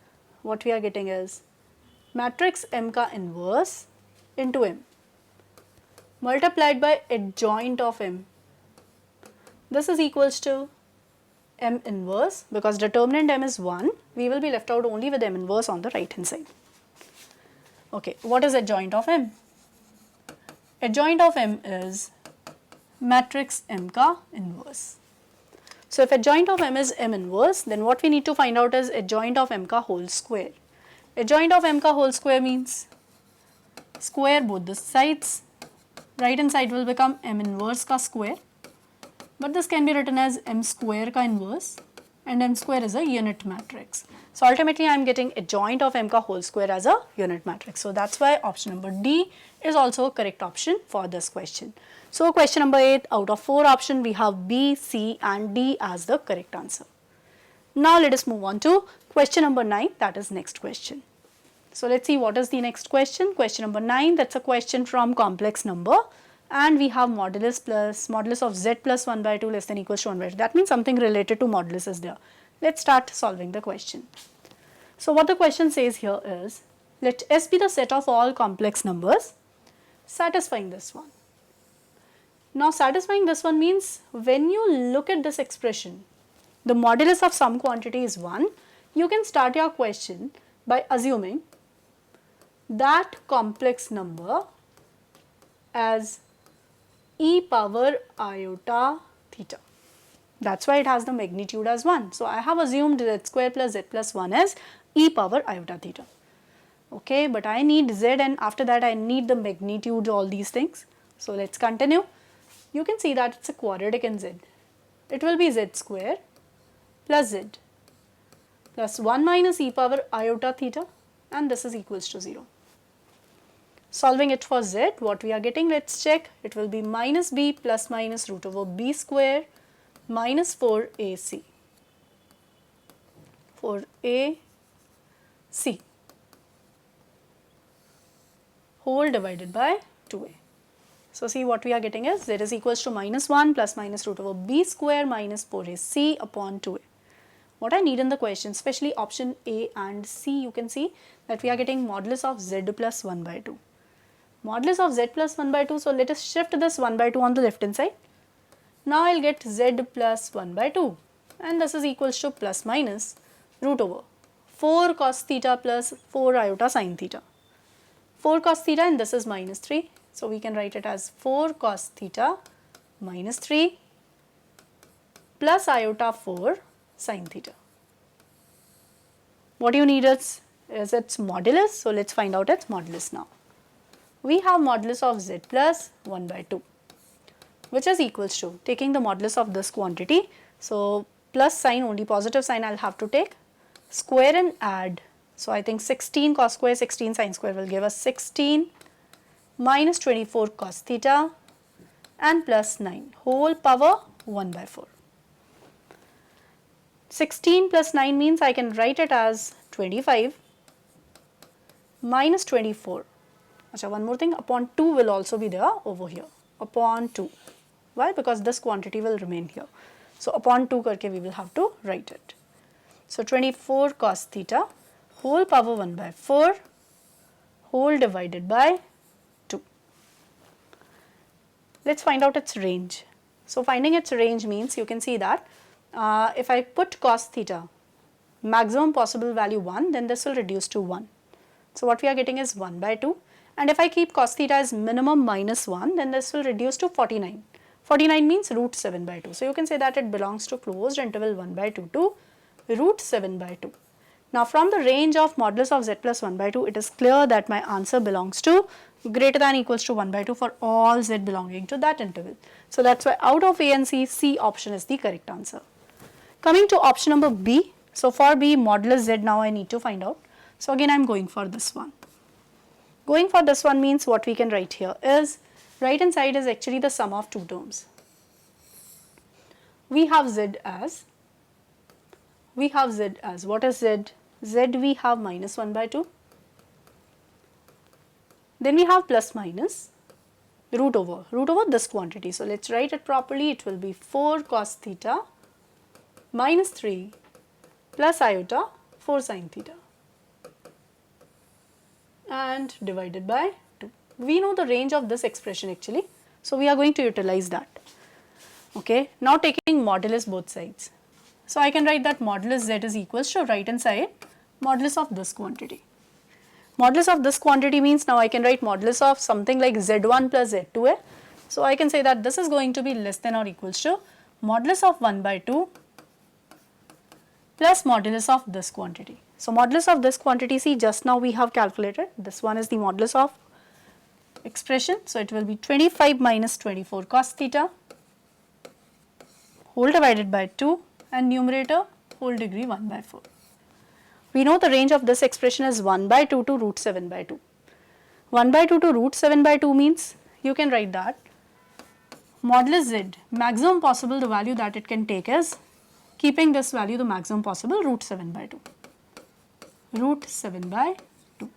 what we are getting is matrix M ka inverse into M multiplied by adjoint of M. This is equals to M inverse, because determinant M is 1, we will be left out only with M inverse on the right hand side. Okay, what is adjoint of M? Adjoint of M is matrix M ka inverse. So if adjoint of M is M inverse, then what we need to find out is adjoint of M ka whole square. Adjoint of M ka whole square means square both the sides. Right hand side will become M inverse ka square, but this can be written as M square ka inverse, and M square is a unit matrix. So ultimately I am getting adjoint of M ka whole square as a unit matrix. So that's why option number D is also a correct option for this question. So question number 8, out of 4 options we have B, C and D as the correct answer. Now let us move on to question number 9, that is next question. So let's see what is the next question. Question number 9, that's a question from complex number, and we have modulus of z plus 1 by 2 less than equals to 1 by 2. That means something related to modulus is there. Let's start solving the question. So what the question says here is, let S be the set of all complex numbers satisfying this one. Now satisfying this one means when you look at this expression, the modulus of some quantity is 1, you can start your question by assuming that complex number as e power iota theta. That's why it has the magnitude as 1. So I have assumed z square plus z plus 1 is e power iota theta. Okay, but I need z, and after that I need the magnitude, all these things. So let's continue. You can see that it's a quadratic in z. It will be z square plus z plus 1 minus e power iota theta, and this is equals to 0. Solving it for z, what we are getting, let's check. It will be minus b plus minus root over b square minus 4ac. 4ac whole divided by 2a. So see what we are getting is z is equals to minus 1 plus minus root over b square minus 4ac upon 2a. What I need in the question, especially option A and C, you can see that we are getting modulus of z plus 1 by 2. Modulus of z plus 1 by 2, so let us shift this 1 by 2 on the left hand side. Now I will get z plus 1 by 2, and this is equals to plus minus root over 4 cos theta plus 4 iota sin theta. 4 cos theta, and this is minus 3. So we can write it as 4 cos theta minus 3 plus iota 4 sin theta. What you need is its modulus. So let's find out its modulus now. We have modulus of z plus 1 by 2, which is equals to, taking the modulus of this quantity, so plus sign, only positive sign I will have to take, square and add. So I think 16 cos square 16 sin square will give us 16 minus 24 cos theta and plus 9 whole power 1 by 4. 16 plus 9 means I can write it as 25 minus 24. Achha, one more thing, upon 2 will also be there over here, upon 2. Why? Because this quantity will remain here. So upon 2 karke we will have to write it. So 24 cos theta whole power 1 by 4 whole divided by 2. Let's find out its range. So finding its range means you can see that if I put cos theta maximum possible value 1, then this will reduce to 1. So what we are getting is 1 by 2, and if I keep cos theta as minimum minus 1, then this will reduce to 49. 49 means root 7 by 2. So you can say that it belongs to closed interval 1 by 2 to root 7 by 2. Now from the range of modulus of z plus 1 by 2, it is clear that my answer belongs to greater than equals to 1 by 2 for all z belonging to that interval. So that's why out of A and C, C option is the correct answer. Coming to option number B. So for B, modulus z now I need to find out. So again I am going for this one. Going for this one means what we can write here is, right hand side is actually the sum of two terms. We have z as, what is z? Z we have minus 1 by 2. Then we have plus minus root over this quantity. So let's write it properly. It will be 4 cos theta minus 3 plus iota 4 sin theta and divided by 2. We know the range of this expression actually, so we are going to utilize that. Okay, now taking modulus both sides. So I can write that modulus z is equals to right hand side modulus of this quantity. Modulus of this quantity means now I can write modulus of something like z1 plus z2a. So I can say that this is going to be less than or equals to modulus of 1 by 2 plus modulus of this quantity. So modulus of this quantity, see just now we have calculated, this one is the modulus of expression. So it will be 25 minus 24 cos theta whole divided by 2 and numerator whole degree 1 by 4. We know the range of this expression is 1 by 2 to root 7 by 2. 1 by 2 to root 7 by 2 means you can write that modulus z, maximum possible, the value that it can take is, keeping this value the maximum possible, root 7 by 2. Root 7 by 2.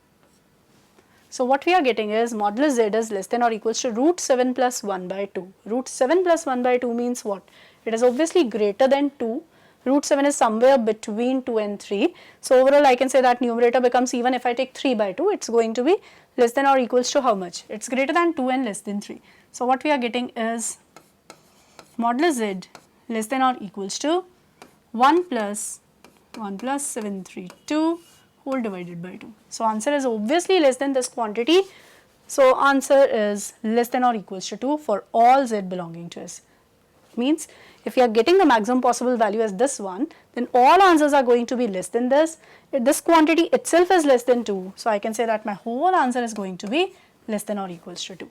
So what we are getting is modulus z is less than or equals to root 7 plus 1 by 2. Root 7 plus 1 by 2 means what? It is obviously greater than 2. Root 7 is somewhere between 2 and 3. So overall I can say that numerator becomes, even if I take 3 by 2, it's going to be less than or equals to how much? It's greater than 2 and less than 3. So what we are getting is modulus z less than or equals to 1 plus 732 whole divided by 2. So answer is obviously less than this quantity. So answer is less than or equals to 2 for all z belonging to S. Means if you are getting the maximum possible value as this one, then all answers are going to be less than this. If this quantity itself is less than 2, so I can say that my whole answer is going to be less than or equals to 2.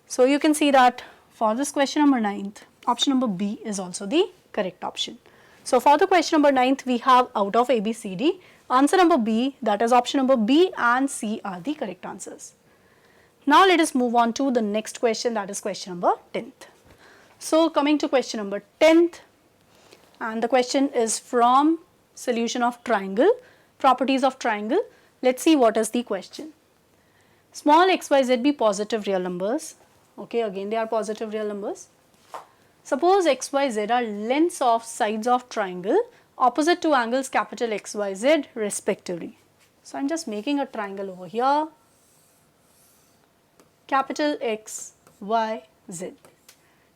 So you can see that for this question number 9th, option number B is also the correct option. So for the question number 9th, we have out of A, B, C, D, answer number B, that is option number B and C are the correct answers. Now let us move on to the next question, that is question number 10th. So coming to question number 10th, and the question is from solution of triangle, properties of triangle. Let's see what is the question. Small x, y, z be positive real numbers. Okay, again they are positive real numbers. Suppose x, y, z are lengths of sides of triangle opposite to angles capital X, Y, Z respectively. So I am just making a triangle over here, capital X, Y, Z.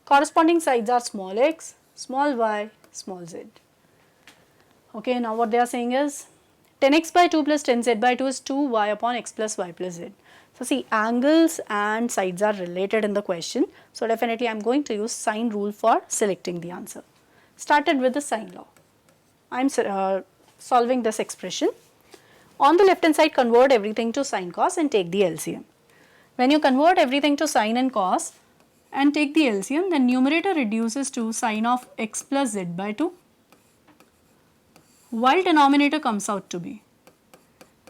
Corresponding sides are small x, small y, small z. Okay, now what they are saying is 10x by 2 plus 10z by 2 is 2y upon x plus y plus z. So see, angles and sides are related in the question. So definitely I am going to use sine rule for selecting the answer. Started with the sine law. I am solving this expression. On the left hand side, convert everything to sine cos and take the LCM. When you convert everything to sine and cos and take the LCM, the numerator reduces to sine of x plus z by 2, while denominator comes out to be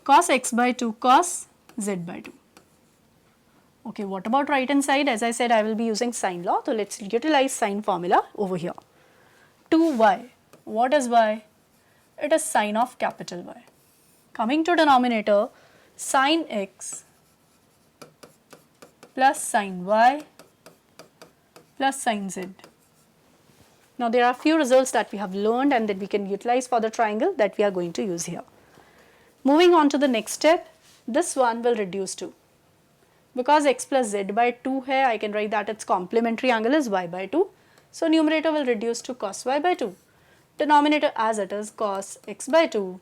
cos x by 2 cos z by 2. Okay, what about right hand side? As I said, I will be using sine law. So let's utilize sine formula over here. 2y. What is y? It is sine of capital Y. Coming to denominator, sine x plus sine y plus sine z. Now there are few results that we have learned and that we can utilize for the triangle that we are going to use here. Moving on to the next step, this one will reduce to, because x plus z by 2 hai, I can write that its complementary angle is y by 2. So numerator will reduce to cos y by 2. Denominator as it is cos x by 2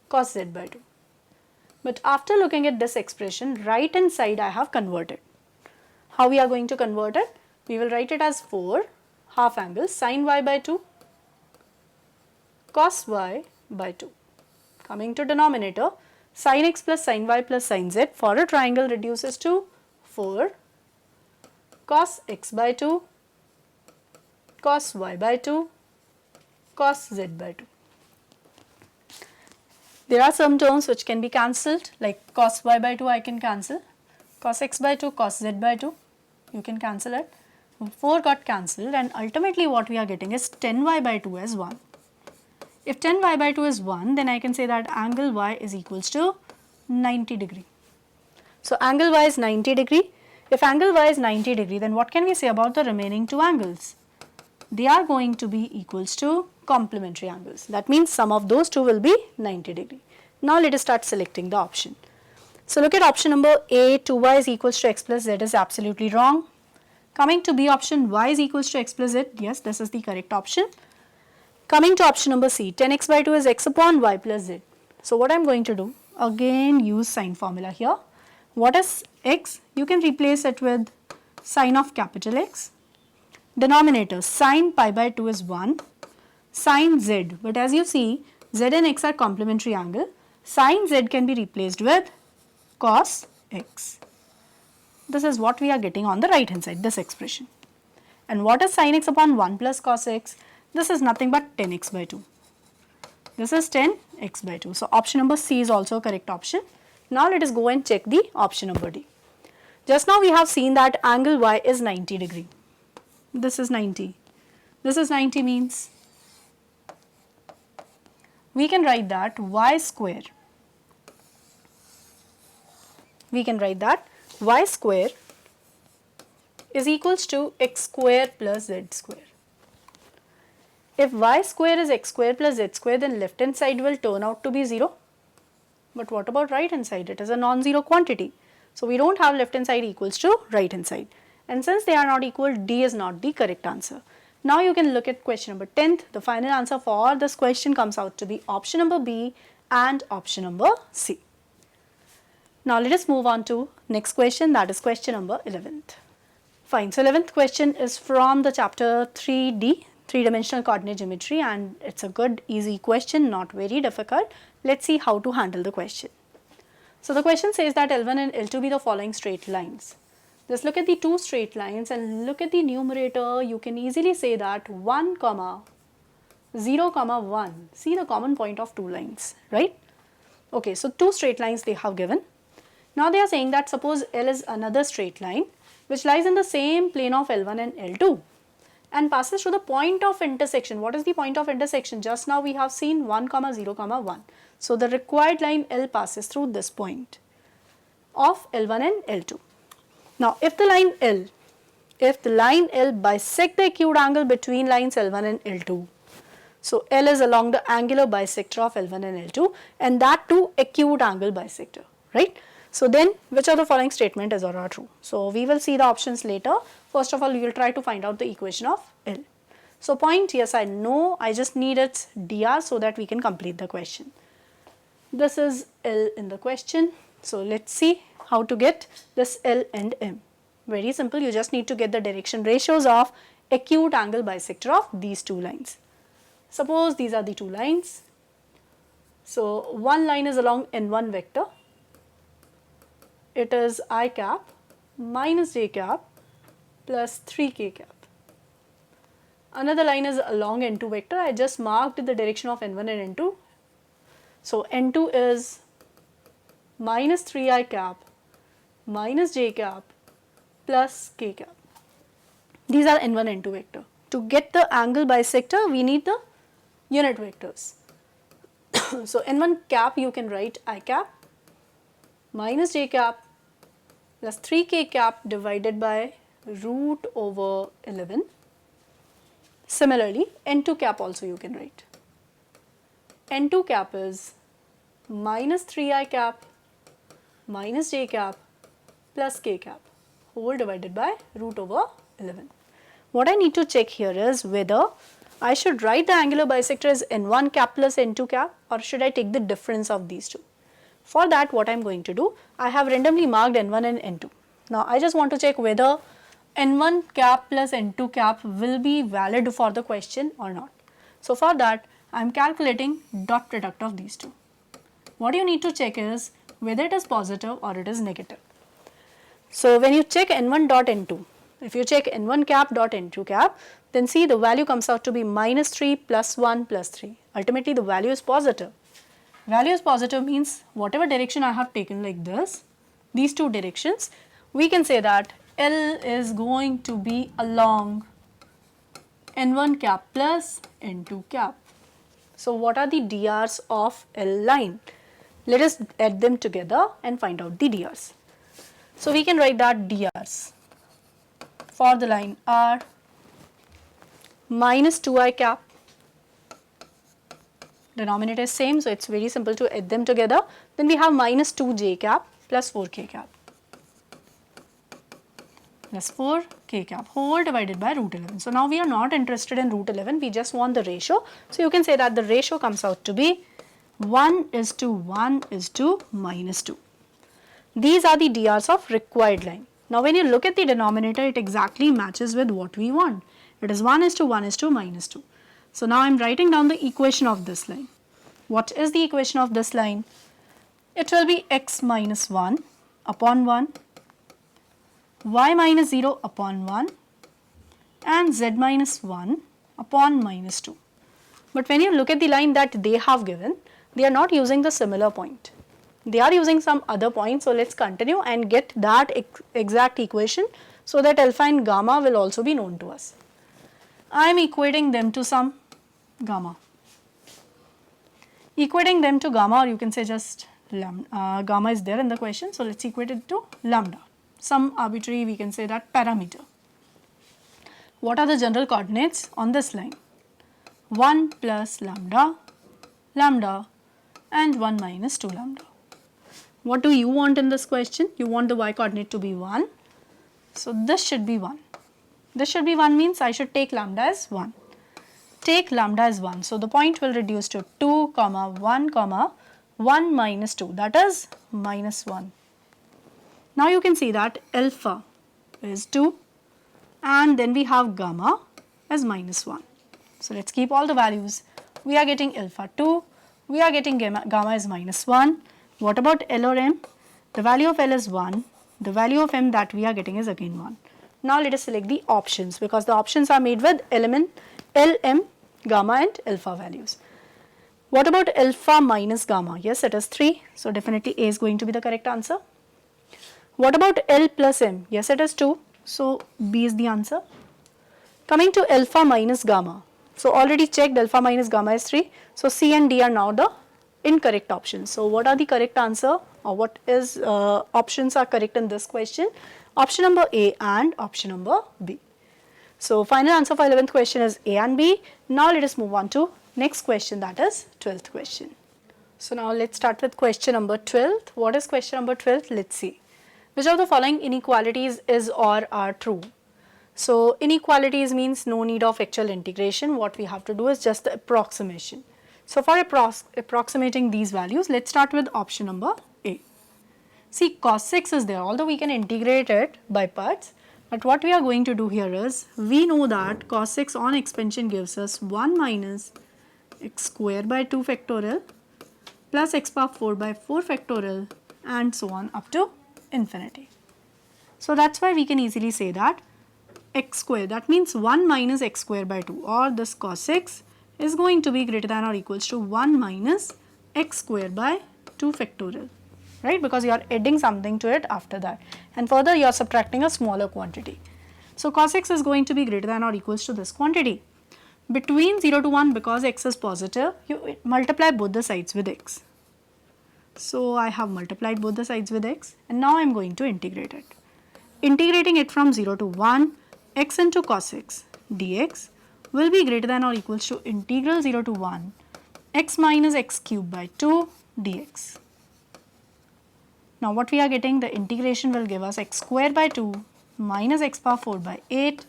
cos z by 2. But after looking at this expression, right hand side I have converted. How we are going to convert it? We will write it as 4 half angles sin y by 2 cos y by 2. Coming to denominator, sin x plus sin y plus sin z for a triangle reduces to 4 cos x by 2 cos y by 2 cos z by 2. There are some terms which can be cancelled, like cos y by 2 I can cancel, cos x by 2, cos z by 2, you can cancel it. 4 got cancelled and ultimately what we are getting is 10y by 2 as 1. If 10y by 2 is 1, then I can say that angle y is equals to 90 degree. So angle y is 90 degree. If angle y is 90 degree, then what can we say about the remaining two angles? They are going to be equals to complementary angles. That means sum of those two will be 90 degree. Now let us start selecting the option. So look at option number A, 2y is equals to x plus z is absolutely wrong. Coming to B option, y is equals to x plus z, yes, this is the correct option. Coming to option number C, 10x by 2 is x upon y plus z. So what I am going to do, again use sine formula here. What is x? You can replace it with sine of capital X. Denominator, sine pi by 2 is 1, sine z, but as you see, z and x are complementary angle. Sine z can be replaced with cos x. This is what we are getting on the right hand side, this expression. And what is sin x upon 1 plus cos x? This is nothing but 10x by 2. This is 10x by 2. So option number C is also a correct option. Now let us go and check the option number D. Just now we have seen that angle y is 90 degree. This is 90. This is 90 means we can write that y square. We can write that y square is equals to x square plus z square. If y square is x square plus z square, then left hand side will turn out to be 0. But what about right hand side? It is a non-zero quantity. So we don't have left hand side equals to right hand side. And since they are not equal, D is not the correct answer. Now you can look at question number 10th. The final answer for this question comes out to be option number B and option number C. Now let us move on to next question, that is question number 11th. Fine, so 11th question is from the chapter 3D, 3-dimensional coordinate geometry, and it's a good easy question, not very difficult. Let's see how to handle the question. So the question says that L1 and L2 be the following straight lines. Just look at the two straight lines and look at the numerator. You can easily say that 1, 0, 1. See the common point of two lines, right? Okay, so two straight lines they have given. Now they are saying that suppose L is another straight line which lies in the same plane of L1 and L2 and passes through the point of intersection. What is the point of intersection? Just now we have seen 1, 0, 1. So the required line L passes through this point of L1 and L2. Now if the line L bisect the acute angle between lines L1 and L2, so L is along the angular bisector of L1 and L2 and that too acute angle bisector, right? So then which of the following statement is or are true? So we will see the options later. First of all, we will try to find out the equation of L. So point, yes, I know, I just need its dr so that we can complete the question. This is L in the question. So let's see how to get this L and M. Very simple, you just need to get the direction ratios of acute angle bisector of these two lines. Suppose these are the two lines. So one line is along n1 vector. It is I cap minus j cap plus 3k cap. Another line is along n2 vector. I just marked the direction of n1 and n2. So n2 is minus 3i cap minus j cap plus k cap. These are n1 n2 vector. To get the angle bisector, we need the unit vectors. So n1 cap you can write I cap minus j cap plus 3k cap divided by root over 11. Similarly, n2 cap also you can write. n2 cap is minus 3i cap minus j cap plus k cap whole divided by root over 11. What I need to check here is whether I should write the angular bisector as n1 cap plus n2 cap or should I take the difference of these two. For that, what I am going to do, I have randomly marked n1 and n2. Now I just want to check whether n1 cap plus n2 cap will be valid for the question or not. So for that, I am calculating dot product of these two. What you need to check is whether it is positive or it is negative. So when you check n1 dot n2, if you check n1 cap dot n2 cap, then see the value comes out to be minus 3 plus 1 plus 3. Ultimately the value is positive. Value is positive means whatever direction I have taken like this, these two directions, we can say that L is going to be along n1 cap plus n2 cap. So what are the DRs of L line? Let us add them together and find out the DRs. So we can write that DRs for the line are minus 2i cap, denominator is same, so it's very simple to add them together. Then we have minus 2j cap plus 4k cap plus 4k cap whole divided by root 11. So now we are not interested in root 11, we just want the ratio. So you can say that the ratio comes out to be 1 is to 1 is to minus 2. These are the DRs of required line. Now when you look at the denominator, it exactly matches with what we want. It is 1 is to 1 is to minus 2. So now I am writing down the equation of this line. What is the equation of this line? It will be x minus 1 upon 1, y minus 0 upon 1 and z minus 1 upon minus 2. But when you look at the line that they have given, they are not using the similar point. They are using some other point. So let's continue and get that exact equation so that alpha and gamma will also be known to us. I am equating them to some gamma. Equating them to gamma, or you can say just lambda, gamma is there in the question, so let's equate it to lambda. Some arbitrary, we can say that parameter. What are the general coordinates on this line? 1 plus lambda, lambda and 1 minus 2 lambda. What do you want in this question? You want the y coordinate to be 1. So this should be 1. This should be 1 means I should take lambda as 1. Take lambda as 1. So the point will reduce to 2 comma 1 comma 1 minus 2, that is minus 1. Now you can see that alpha is 2 and then we have gamma as minus 1. So let's keep all the values. We are getting alpha 2, we are getting gamma is minus 1. What about L or M? The value of L is 1, the value of M that we are getting is again 1. Now let us select the options because the options are made with element L, M, gamma and alpha values. What about alpha minus gamma? Yes, it is 3. So definitely A is going to be the correct answer. What about L plus M? Yes, it is 2. So B is the answer. Coming to alpha minus gamma. So already checked alpha minus gamma is 3. So C and D are now the incorrect options. So what are the correct answer or what is options are correct in this question? Option number A and option number B. So final answer for 11th question is A and B. Now let us move on to next question, that is 12th question. So now let's start with question number 12. What is question number 12? Let's see. Which of the following inequalities is or are true? So inequalities means no need of actual integration. What we have to do is just the approximation. So for approximating these values, let's start with option number A. See, cos 6 is there, although we can integrate it by parts. But what we are going to do here is, we know that cos 6 on expansion gives us 1 minus x square by 2 factorial plus x power 4 by 4 factorial and so on up to infinity. So that's why we can easily say that x square, that means 1 minus x square by 2, or this cos 6 is going to be greater than or equals to 1 minus x square by 2 factorial, right? Because you are adding something to it after that, and further you are subtracting a smaller quantity. So cos 6 is going to be greater than or equals to this quantity. Between 0 to 1, because x is positive, you multiply both the sides with x. So I have multiplied both the sides with x, and now I am going to integrate it. Integrating it from 0 to 1, x into cos 6 dx will be greater than or equals to integral 0 to 1 x minus x cube by 2 dx. Now what we are getting, the integration will give us x square by 2 minus x power 4 by 8.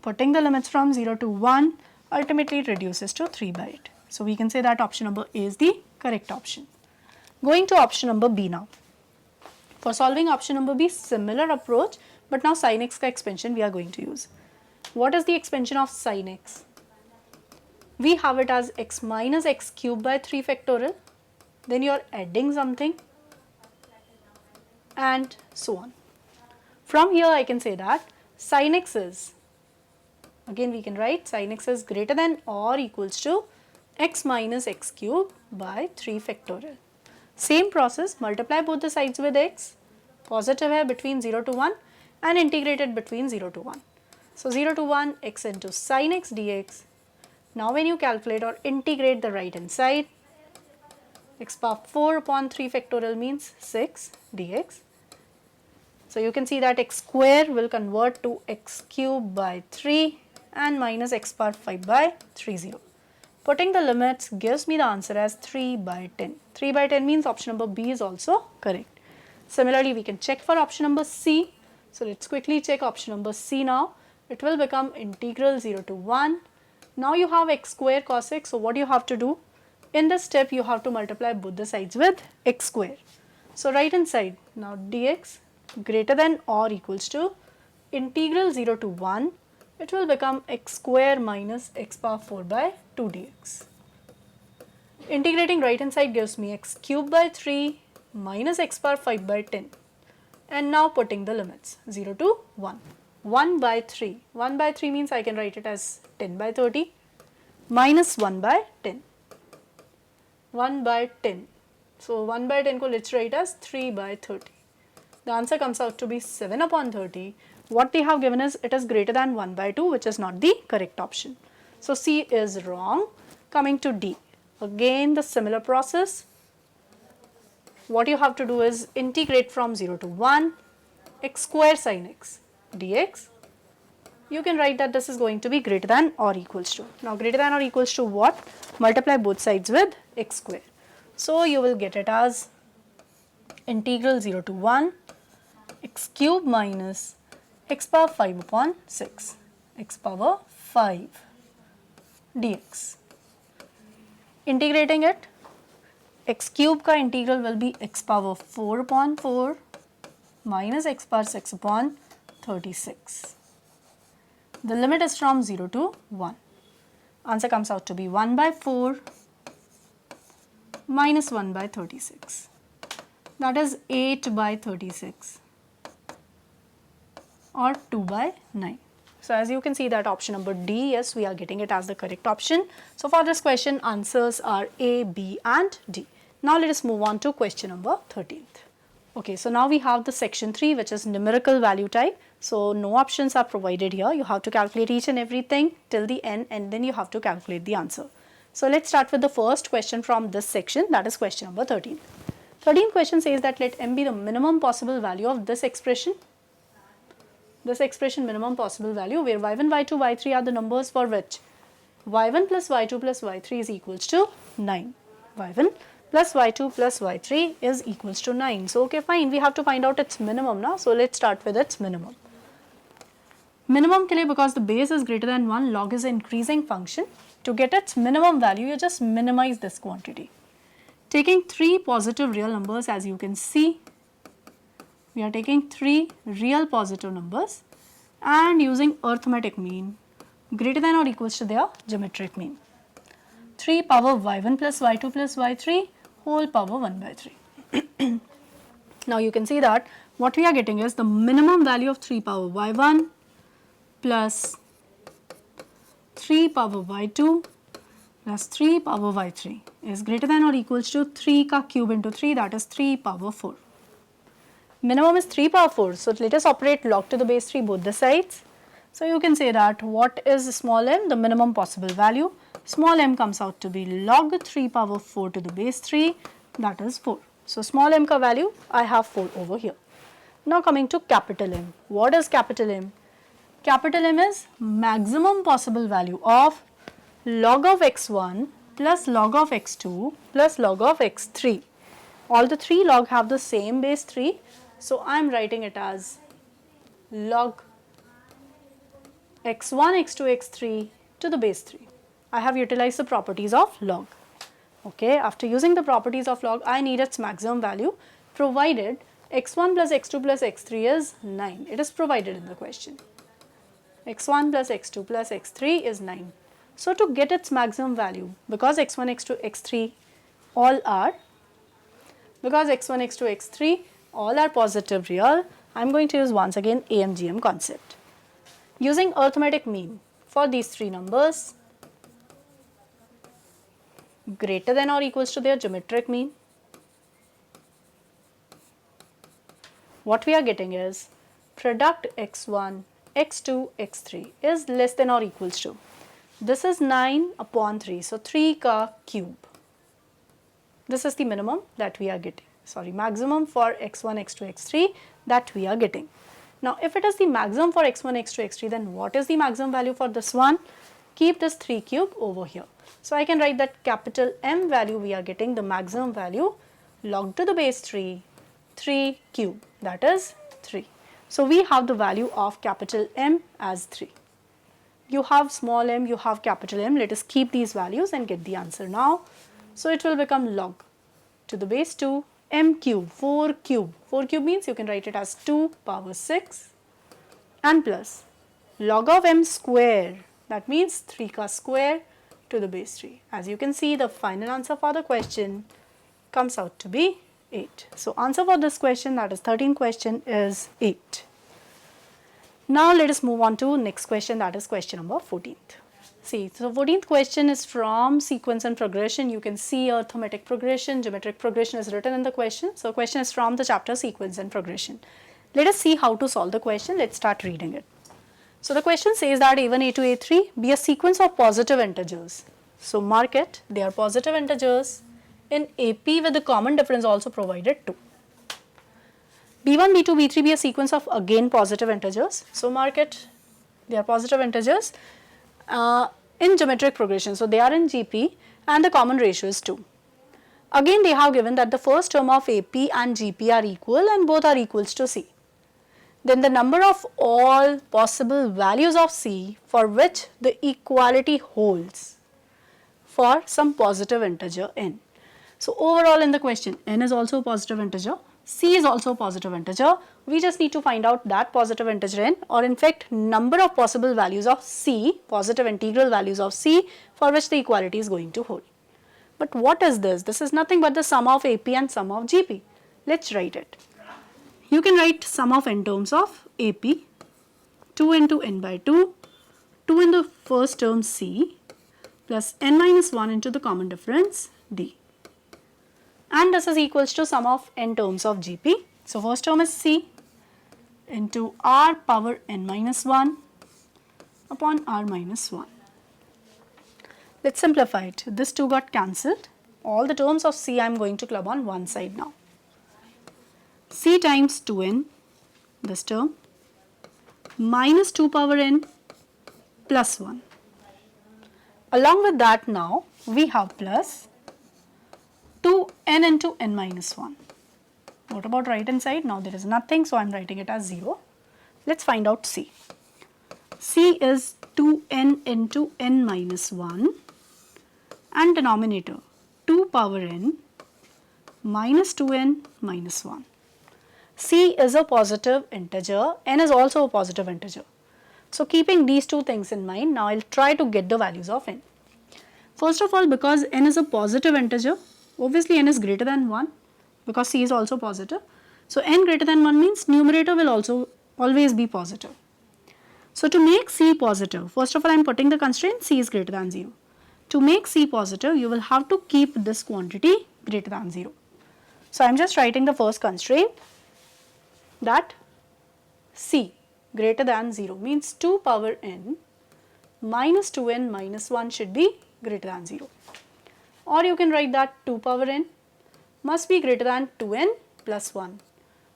Putting the limits from 0 to 1, ultimately it reduces to 3 by 8. So we can say that option number A is the correct option. Going to option number B now. For solving option number B, similar approach, but now sin x का expansion we are going to use. What is the expansion of sin x? We have it as x minus x cube by 3 factorial. Then you are adding something and so on. From here I can say that sin x is, again we can write sin x is greater than or equals to x minus x cube by 3 factorial. Same process, multiply both the sides with x, positive है between 0 to 1 and integrated between 0 to 1. So 0 to 1 x into sin x dx. Now when you calculate or integrate the right hand side, x power 4 upon 3 factorial means 6 dx. So you can see that x square will convert to x cube by 3 and minus x power 5 by 30. Putting the limits gives me the answer as 3 by 10. 3 by 10 means option number B is also correct. Similarly, we can check for option number C. So let's quickly check option number C now. It will become integral 0 to 1. Now you have x square cos x. So what you have to do? In this step, you have to multiply both the sides with x square. So right hand side, now dx greater than or equals to integral 0 to 1. It will become x square minus x power 4 by 2 dx. Integrating right hand side gives me x cube by 3 minus x power 5 by 10. And now putting the limits 0 to 1. 1 by 3. 1 by 3 means I can write it as 10 by 30 minus 1 by 10. 1 by 10. So 1 by 10 ko let's write as 3 by 30. The answer comes out to be 7 upon 30. What they have given is it is greater than 1 by 2, which is not the correct option. So C is wrong. Coming to D. Again the similar process. What you have to do is integrate from 0 to 1 x square sin x dx. You can write that this is going to be greater than or equals to. Now greater than or equals to what? Multiply both sides with x square. So you will get it as integral 0 to 1 x cube minus x power 5 upon 6 x power 5 dx. Integrating it, x cube का integral will be x power 4 upon 4 minus x power 6 upon 36. The limit is from 0 to 1. Answer comes out to be 1 by 4 minus 1 by 36. That is 8 by 36 or 2 by 9. So as you can see that option number D, yes, we are getting it as the correct option. So for this question, answers are A, B and D. Now let us move on to question number 13th. Okay, so now we have the section 3, which is numerical value type. So no options are provided here. You have to calculate each and everything till the end and then you have to calculate the answer. So let's start with the first question from this section, that is question number 13. 13th question says that let m be the minimum possible value of this expression. This expression minimum possible value where y1, y2, y3 are the numbers for which y1 plus y2 plus y3 is equals to 9. y1 plus y2 plus y3 is equals to 9. So okay, fine, we have to find out its minimum now. So let's start with its minimum. Minimum के लिए because the base is greater than 1, log is an increasing function. To get its minimum value, you just minimize this quantity. Taking 3 positive real numbers, as you can see, we are taking 3 real positive numbers and using arithmetic mean greater than or equals to their geometric mean. 3 power y1 plus y2 plus y3 whole power 1 by 3. Now you can see that what we are getting is the minimum value of 3 power y1 plus 3 power y2 plus 3 power y3 is greater than or equals to 3 ka cube into 3, that is 3 power 4. Minimum is 3 power 4. So let us operate log to the base 3 both the sides. So you can say that what is small m? The minimum possible value. Small m comes out to be log 3 power 4 to the base 3, that is 4. So small m ka value I have 4 over here. Now coming to capital M. What is capital M? Capital M is maximum possible value of log of x1 plus log of x2 plus log of x3. All the 3 log have the same base 3. So I am writing it as log x1, x2, x3 to the base 3. I have utilized the properties of log. Okay, after using the properties of log, I need its maximum value provided x1 plus x2 plus x3 is 9. It is provided in the question. x1 plus x2 plus x3 is 9. So to get its maximum value, because x1, x2, x3 all are, all are positive real, I am going to use once again AMGM concept. Using arithmetic mean for these three numbers greater than or equals to their geometric mean, what we are getting is product x1, x2, x3 is less than or equals to, this is 9 upon 3, so 3 ka cube. This is the minimum that we are getting, maximum for x1, x2, x3 that we are getting. Now if it is the maximum for x1, x2, x3, then what is the maximum value for this one? Keep this 3 cube over here. So I can write that capital M value we are getting the maximum value log to the base 3 cube, that is 3. So we have the value of capital M as 3. You have small m, you have capital M, let us keep these values and get the answer now. So it will become log to the base 2 m cube, 4 cube. 4 cube means you can write it as 2 power 6 and plus log of m square, that means 3 ka square to the base 3. As you can see, the final answer for the question comes out to be 8. So answer for this question, that is 13th question, is 8. Now let us move on to next question, that is question number 14th. See, so 14th question is from sequence and progression. You can see arithmetic progression, geometric progression is written in the question. So question is from the chapter sequence and progression. Let us see how to solve the question. Let's start reading it. So the question says that a1, a2, a3 be a sequence of positive integers. So mark it, they are positive integers in AP with the common difference also provided 2. b1, b2, b3 be a sequence of again positive integers. So mark it, they are positive integers in geometric progression. So they are in GP and the common ratio is 2. Again they have given that the first term of AP and GP are equal and both are equals to C. Then the number of all possible values of C for which the equality holds for some positive integer n. So overall in the question, n is also a positive integer, C is also a positive integer. We just need to find out that positive integer n, or in fact number of possible values of C, positive integral values of C for which the equality is going to hold. But what is this? This is nothing but the sum of AP and sum of GP. Let's write it. You can write sum of n terms of AP, 2 into n by 2, 2 in the first term C plus n minus 1 into the common difference D. And this is equals to sum of n terms of GP. So first term is C into r power n minus 1 upon r minus 1. Let's simplify it. This 2 got cancelled. All the terms of C I am going to club on one side now. C times 2n, this term, minus 2 power n plus 1. Along with that now we have plus 2n into n minus 1. What about right hand side? Now there is nothing, so I am writing it as 0. Let's find out C. C is 2n into n minus 1 and denominator 2 power n minus 2n minus 1. C is a positive integer, n is also a positive integer. So keeping these two things in mind, now I will try to get the values of n. First of all, because n is a positive integer, obviously n is greater than 1 because C is also positive. So n greater than 1 means numerator will also always be positive. So to make C positive, first of all I am putting the constraint C is greater than 0. To make C positive, you will have to keep this quantity greater than 0. So I am just writing the first constraint, that C greater than 0 means 2 power n minus 2n minus 1 should be greater than 0. Or you can write that 2 power n must be greater than 2n plus 1.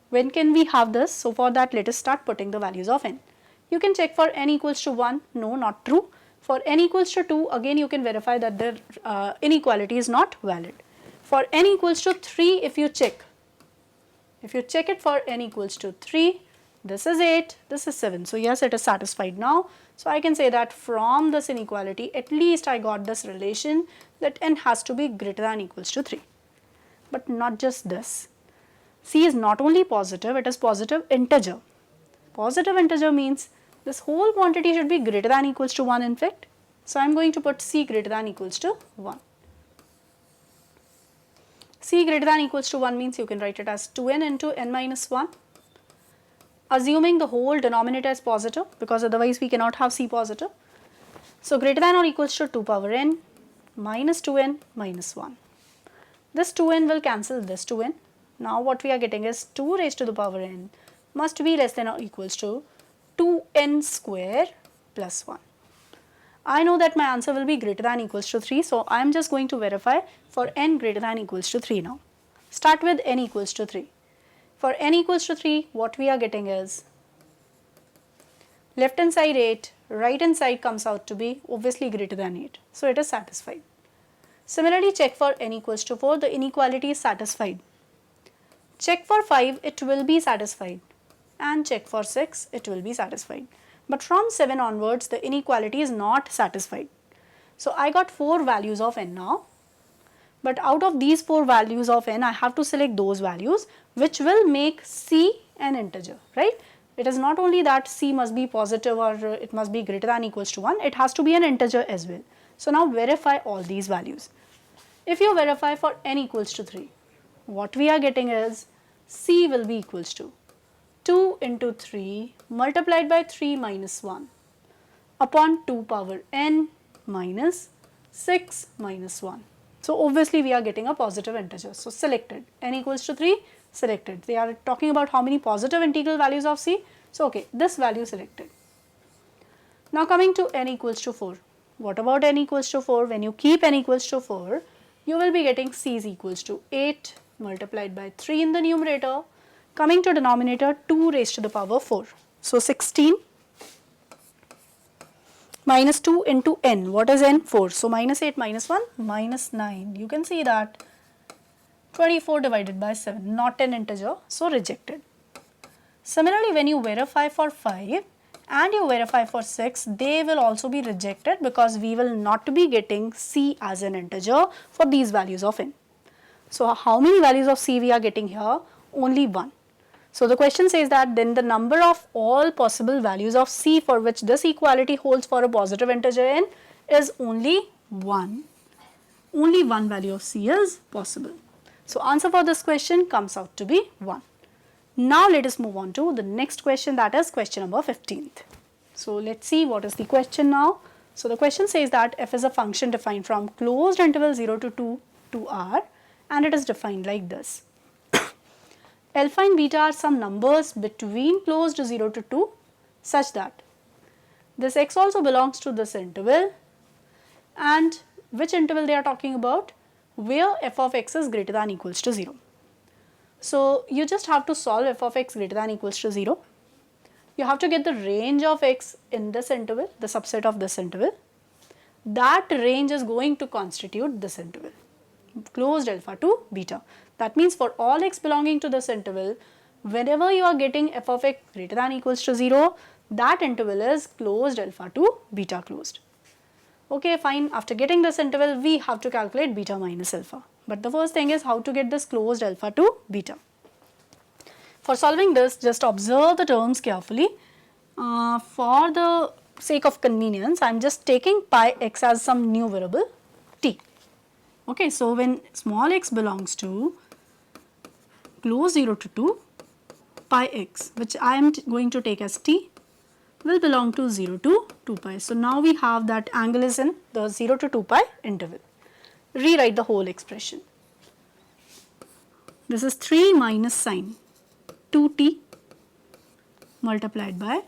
When can we have this? So for that let us start putting the values of n. You can check for n equals to 1, no, not true. For n equals to 2, again you can verify that the inequality is not valid. For n equals to 3, if you check it for n equals to 3, this is 8, this is 7. So yes, it is satisfied now. So I can say that from this inequality, at least I got this relation that n has to be greater than or equals to 3. But not just this. C is not only positive, it is positive integer. Positive integer means this whole quantity should be greater than or equals to 1 in fact. So I am going to put C greater than or equals to 1. C greater than or equals to 1 means you can write it as 2n into n minus 1. Assuming the whole denominator is positive, because otherwise we cannot have C positive. So greater than or equals to 2 power n minus 2n minus 1. This 2n will cancel this 2n. Now what we are getting is 2 raised to the power n must be less than or equals to 2n square plus 1. I know that my answer will be greater than or equals to 3, so I am just going to verify for n greater than or equals to 3 now. Start with n equals to 3. For n equals to 3, what we are getting is left hand side 8, right hand side comes out to be obviously greater than 8. So it is satisfied. Similarly, check for n equals to 4, the inequality is satisfied. Check for 5, it will be satisfied. And check for 6, it will be satisfied. But from 7 onwards, the inequality is not satisfied. So I got 4 values of n now. But out of these 4 values of n, I have to select those values which will make C an integer, right? It is not only that C must be positive or it must be greater than or equals to 1, it has to be an integer as well. So now verify all these values. If you verify for n equals to 3, what we are getting is C will be equals to 2 into 3 multiplied by 3 minus 1 upon 2 power n minus 6 minus 1. So obviously we are getting a positive integer. So selected. N equals to 3, selected. They are talking about how many positive integral values of C. So okay, this value selected. Now coming to n equals to 4. What about n equals to 4? When you keep n equals to 4, you will be getting C is equals to 8 multiplied by 3 in the numerator. Coming to denominator, 2 raised to the power 4. So 16 minus 2 into n. What is n? 4. So minus 8 minus 1 minus 9. You can see that 24 divided by 7, not an integer, so rejected. Similarly, when you verify for 5 and you verify for 6, they will also be rejected because we will not be getting C as an integer for these values of n. So how many values of C we are getting here? Only 1. So the question says that then the number of all possible values of C for which this equality holds for a positive integer n is only 1. Only one value of C is possible. So answer for this question comes out to be 1. Now let us move on to the next question, that is question number 15th. So let's see what is the question now. So the question says that f is a function defined from closed interval 0 to 2 to r, and it is defined like this. Alpha and beta are some numbers between closed 0 to 2 such that this x also belongs to this interval, and which interval they are talking about? Where f of x is greater than or equals to 0. So you just have to solve f of x greater than or equals to 0. You have to get the range of x in this interval, the subset of this interval. That range is going to constitute this interval, closed alpha to beta. That means for all x belonging to this interval, whenever you are getting f of x greater than or equals to 0, that interval is closed alpha to beta closed. Okay, fine. After getting this interval, we have to calculate beta minus alpha. But the first thing is how to get this closed alpha to beta. For solving this, just observe the terms carefully. For the sake of convenience, I am just taking pi x as some new variable t. Okay, so when small x belongs to close 0 to 2, pi x, which I am going to take as t, will belong to 0 to 2 pi. So now we have that angle is in the 0 to 2 pi interval. Rewrite the whole expression. This is 3 minus sine 2t multiplied by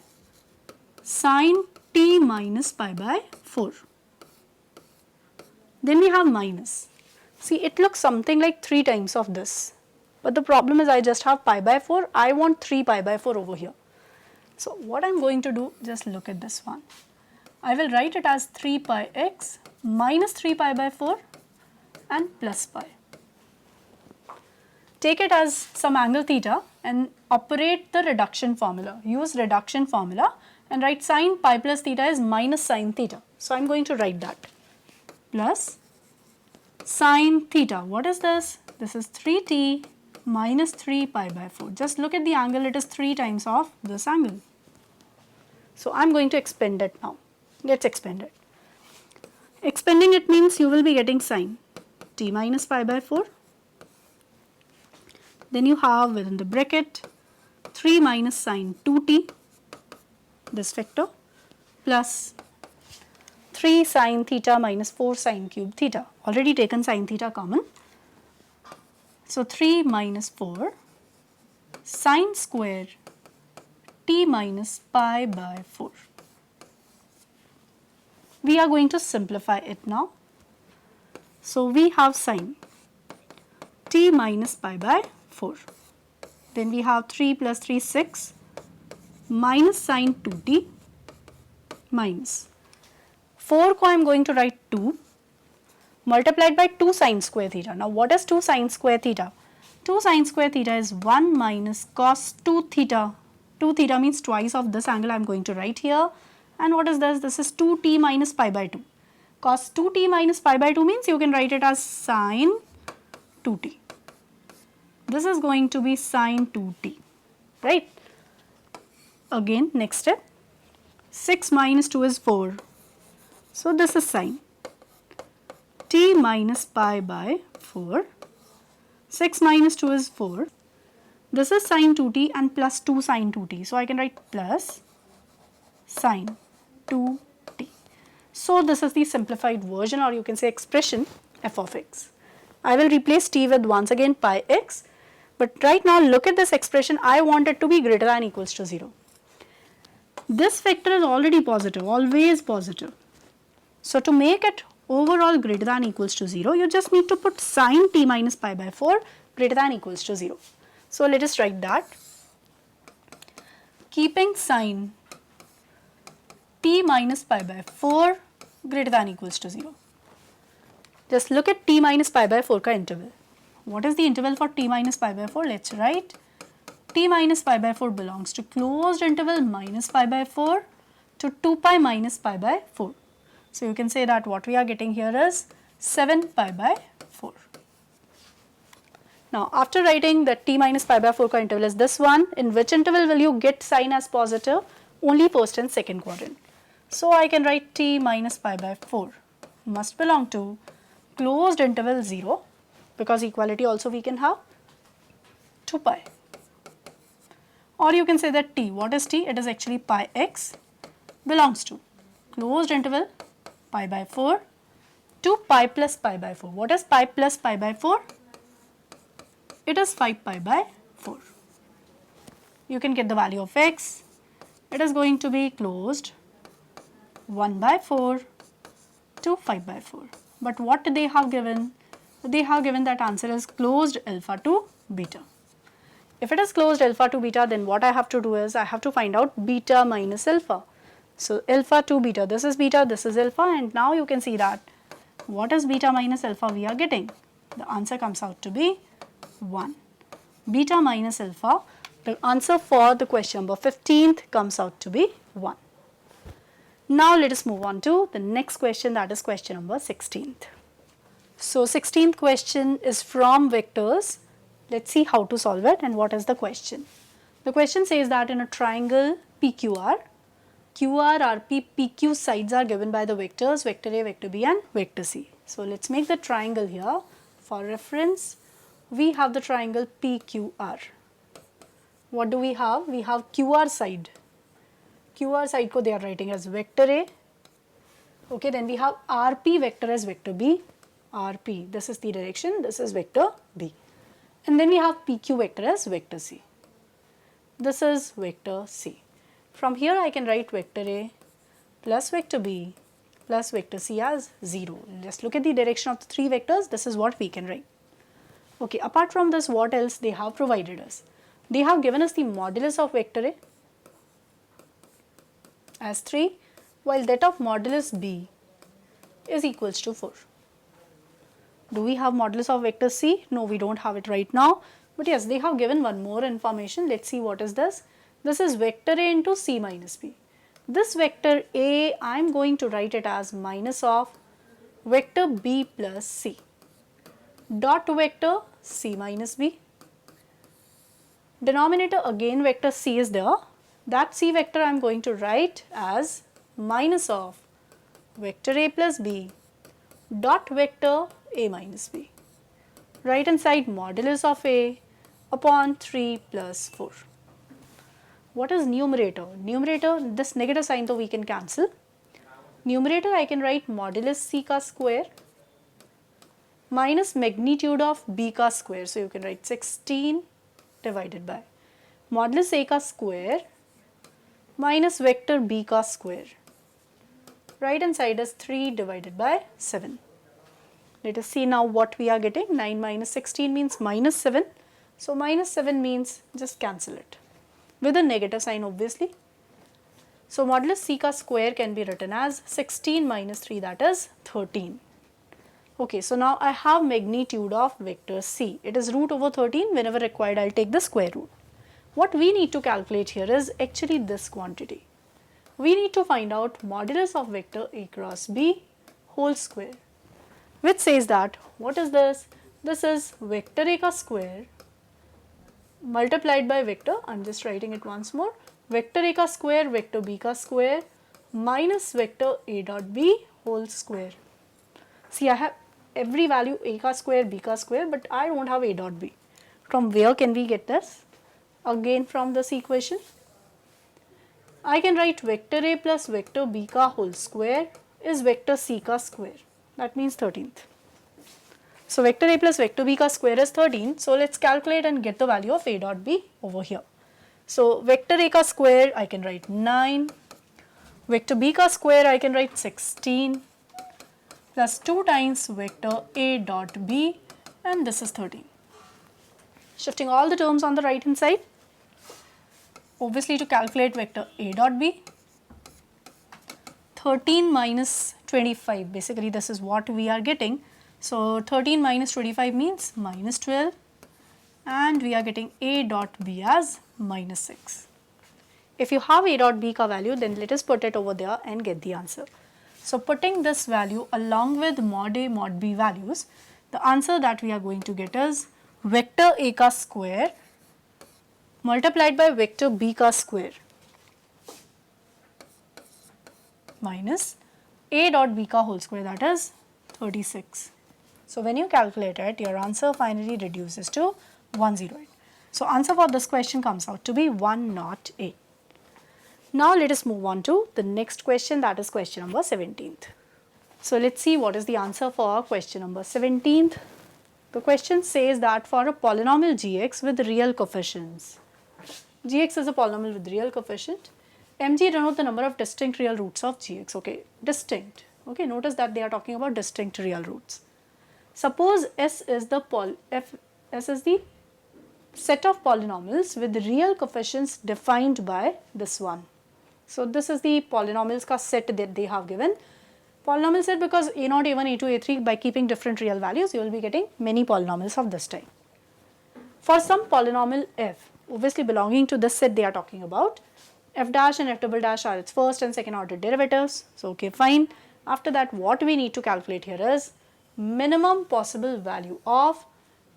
sine t minus pi by 4. Then we have minus. See, it looks something like 3 times of this. But the problem is I just have pi by 4. I want 3 pi by 4 over here. So what I am going to do, just look at this one. I will write it as 3 pi x minus 3 pi by 4 and plus pi. Take it as some angle theta. and operate the reduction formula. Use reduction formula and write sine pi plus theta is minus sine theta. So I am going to write that plus sine theta. What is this? This is 3t minus 3 pi by 4. Just look at the angle, it is 3 times of this angle. So I am going to expand it now. Let's expand it. Expanding it means you will be getting sine t minus pi by 4. Then you have within the bracket 3 minus sine 2t, this vector, plus 3 sine theta minus 4 sine cube theta. Already taken sine theta common. So 3 minus 4 sine square t minus pi by 4. We are going to simplify it now. So we have sine t minus pi by 4. Then we have 3 plus 3 6 minus sine 2t minus 4 को I am going to write 2 multiplied by 2 sine square theta. Now what is 2 sine square theta? 2 sine square theta is 1 minus cos 2 theta. 2 theta means twice of this angle I am going to write here. And what is this? This is 2t minus pi by 2. Cos 2t minus pi by 2 means you can write it as sine 2t. This is going to be sine 2t, right? Again, next step, 6 minus 2 is 4. So this is sine t minus pi by 4. 6 minus 2 is 4. This is sine 2t and plus 2 sine 2t. So I can write plus sine 2t. So this is the simplified version, or you can say expression f of x. I will replace t with once again pi x. But right now look at this expression. I want it to be greater than or equals to 0. This vector is already positive, always positive. So to make it overall greater than or equals to 0, you just need to put sine t minus pi by 4 greater than or equals to 0. So let us write that. Keeping sine t minus pi by 4 greater than or equals to 0. Just look at t minus pi by 4 ka interval. What is the interval for t minus pi by 4? Let's write t minus pi by 4 belongs to closed interval minus pi by 4 to 2 pi minus pi by 4. So you can say that what we are getting here is 7 pi by 4. Now after writing that t minus pi by 4 ka interval is this one, in which interval will you get sine as positive? Only first and second quadrant. So I can write t minus pi by 4 must belong to closed interval 0, because equality also we can have 2 pi. Or you can say that t, what is t? It is actually pi x belongs to closed interval pi by 4 to pi plus pi by 4. What is pi plus pi by 4? It is 5 pi by 4. You can get the value of x. It is going to be closed 1 by 4 to 5 by 4. But what they have given? They have given that answer is closed alpha to beta. If it is closed alpha to beta, then what I have to do is I have to find out beta minus alpha. So alpha to beta, this is beta, this is alpha, and now you can see that what is beta minus alpha we are getting? The answer comes out to be 1. Beta minus alpha, the answer for the question number 15th comes out to be 1. Now let us move on to the next question, that is question number 16th. So 16th question is from vectors. Let's see how to solve it and what is the question. The question says that in a triangle PQR, QR, RP, PQ sides are given by the vectors vector A, vector B and vector C. So let's make the triangle here. For reference, we have the triangle PQR. What do we have? We have QR side. QR side ko they are writing as vector A. Okay, then we have RP vector as vector B. RP, this is the direction, this is vector B. And then we have PQ vector as vector C. This is vector C. From here I can write vector A plus vector B plus vector C as 0. Just look at the direction of the three vectors, this is what we can write. Okay, apart from this, what else they have provided us? They have given us the modulus of vector A as 3, while that of modulus B is equals to 4. Do we have modulus of vector C? No, we don't have it right now, But yes, they have given one more information. Let's see what is this. This is vector A into C minus B. This vector A, I am going to write it as minus of vector B plus C. Dot vector C minus B. Denominator again vector C is there. That C vector I am going to write as minus of vector A plus B dot vector A minus B. Right hand side modulus of A upon 3 plus 4. What is numerator? Numerator, this negative sign though we can cancel. Numerator I can write modulus C ka square minus magnitude of B ka square. So you can write 16 divided by modulus A ka square minus vector B ka square. Right hand side is 3 divided by 7. Let us see now what we are getting. 9 minus 16 means minus 7. So minus 7 means just cancel it with a negative sign obviously. So modulus C ka square can be written as 16 minus 3, that is 13. Okay, so now I have magnitude of vector C. It is root over 13. Whenever required, I will take the square root. What we need to calculate here is actually this quantity. We need to find out modulus of vector A cross B whole square, which says that, what is this? This is vector A ka square multiplied by vector, I am just writing it once more, vector A ka square, vector B ka square minus vector A dot B whole square. See, I have every value A ka square, B ka square, but I don't have A dot B. From where can we get this? Again from this equation. I can write vector A plus vector B ka whole square is vector C ka square. That means 13th. So vector A plus vector B ka square is 13. So let's calculate and get the value of A dot B over here. So vector A ka square I can write 9. Vector B ka square I can write 16 plus 2 times vector A dot B, and this is 13. Shifting all the terms on the right hand side. Obviously to calculate vector A dot B, 13 minus 25, basically this is what we are getting. So 13 minus 25 means minus 12, and we are getting A dot B as minus 6. If you have A dot B ka value, then let us put it over there and get the answer. So putting this value along with mod A mod B values, the answer that we are going to get is vector A ka square multiplied by vector B ka square minus A dot B ka whole square, that is 36. So when you calculate it, your answer finally reduces to 108. So answer for this question comes out to be 108. Now let us move on to the next question, that is question number 17th. So let's see what is the answer for question number 17th. The question says that for a polynomial gx with real coefficients, gx is a polynomial with real coefficient, mg denote the number of distinct real roots of gx. Okay, distinct. Okay, notice that they are talking about distinct real roots. Suppose S is the set of polynomials with real coefficients defined by this one. So this is the polynomials ka set that they have given. Polynomial set because a0, a1, a2, a3, by keeping different real values, you will be getting many polynomials of this type. For some polynomial f, obviously belonging to this set they are talking about, f dash and f double dash are its first and second order derivatives. So okay, fine. After that, what we need to calculate here is minimum possible value of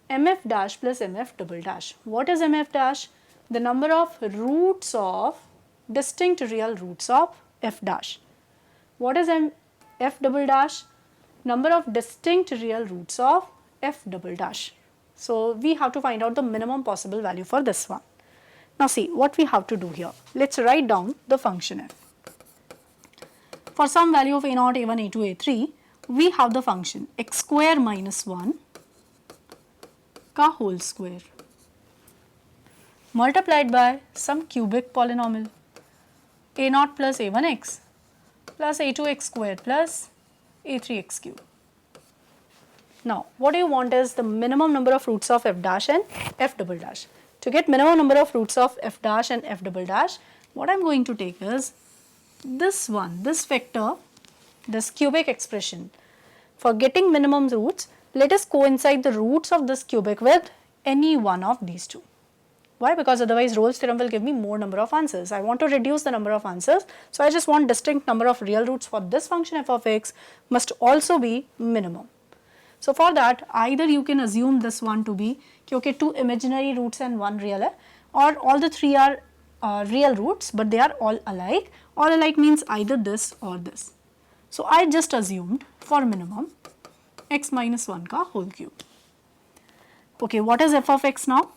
mf dash plus mf double dash. What is mf dash? The number of roots of distinct real roots of f dash. What is f double dash? Number of distinct real roots of f double dash. So we have to find out the minimum possible value for this one. Now see what we have to do here. Let's write down the function f. For some value of a0, a1, a2, a3, we have the function x square minus 1 ka whole square multiplied by some cubic polynomial a0 plus a1x plus a2x square plus a3x cube. Now what you want is the minimum number of roots of f dash and f double dash. To get minimum number of roots of f dash and f double dash, what I am going to take is this one, this vector, this cubic expression. For getting minimum roots, let us coincide the roots of this cubic with any one of these two. Why? Because otherwise Rolle's theorem will give me more number of answers. I want to reduce the number of answers. So I just want distinct number of real roots for this function f of x must also be minimum. So for that, either you can assume this one to be okay, 2 imaginary roots and 1 real hai, or all the 3 are real roots but they are all alike. All alike means either this or this. So I just assumed for minimum x minus 1 ka whole cube. Okay, what is f of x now?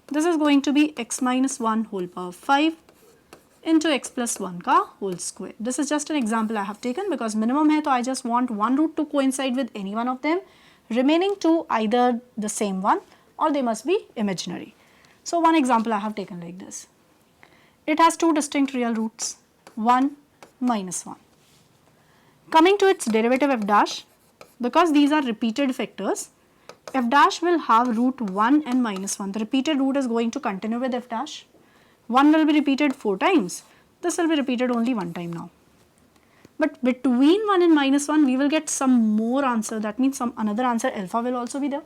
This is going to be x minus 1 whole power 5 into x plus 1 ka whole square. This is just an example I have taken because minimum hai, so I just want one root to coincide with any one of them. Remaining two either the same one or they must be imaginary. So one example I have taken like this. It has two distinct real roots, 1 minus 1. Coming to its derivative f dash, because these are repeated factors, f dash will have root 1 and minus 1. The repeated root is going to continue with f dash. 1 will be repeated 4 times. This will be repeated only 1 time now. But between 1 and minus 1, we will get some more answer. That means some another answer alpha will also be there.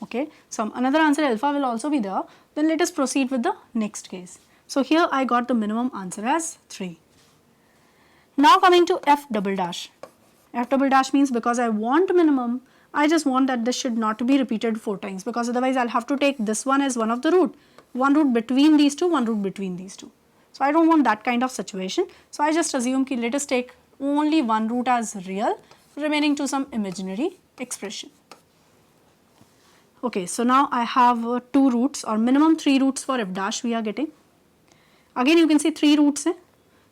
Okay, some another answer alpha will also be there. Then let us proceed with the next case. So here I got the minimum answer as 3. Now coming to f double dash. F double dash means because I want minimum, I just want that this should not be repeated 4 times because otherwise I'll have to take this one as one of the root. One root between these two, one root between these two. So I don't want that kind of situation. So I just assume ki let us take only one root as real, remaining to some imaginary expression. Okay, so now I have 2 roots or minimum 3 roots for f dash we are getting. Again you can see 3 roots hai.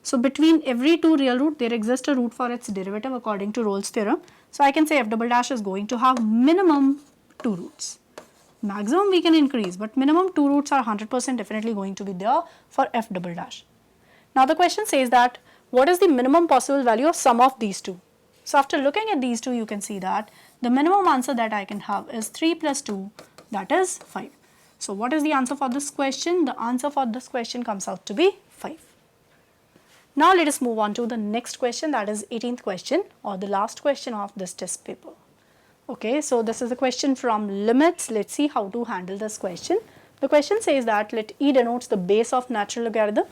So between every 2 real root there exists a root for its derivative according to Rolle's theorem. So I can say f double dash is going to have minimum 2 roots. Maximum we can increase but minimum 2 roots are 100% definitely going to be there for f double dash. Now the question says that what is the minimum possible value of sum of these two? So after looking at these two you can see that the minimum answer that I can have is 3 plus 2, that is 5. So what is the answer for this question? The answer for this question comes out to be 5. Now let us move on to the next question, that is 18th question or the last question of this test paper. Okay, so this is a question from limits. Let's see how to handle this question. The question says that let E denotes the base of natural logarithm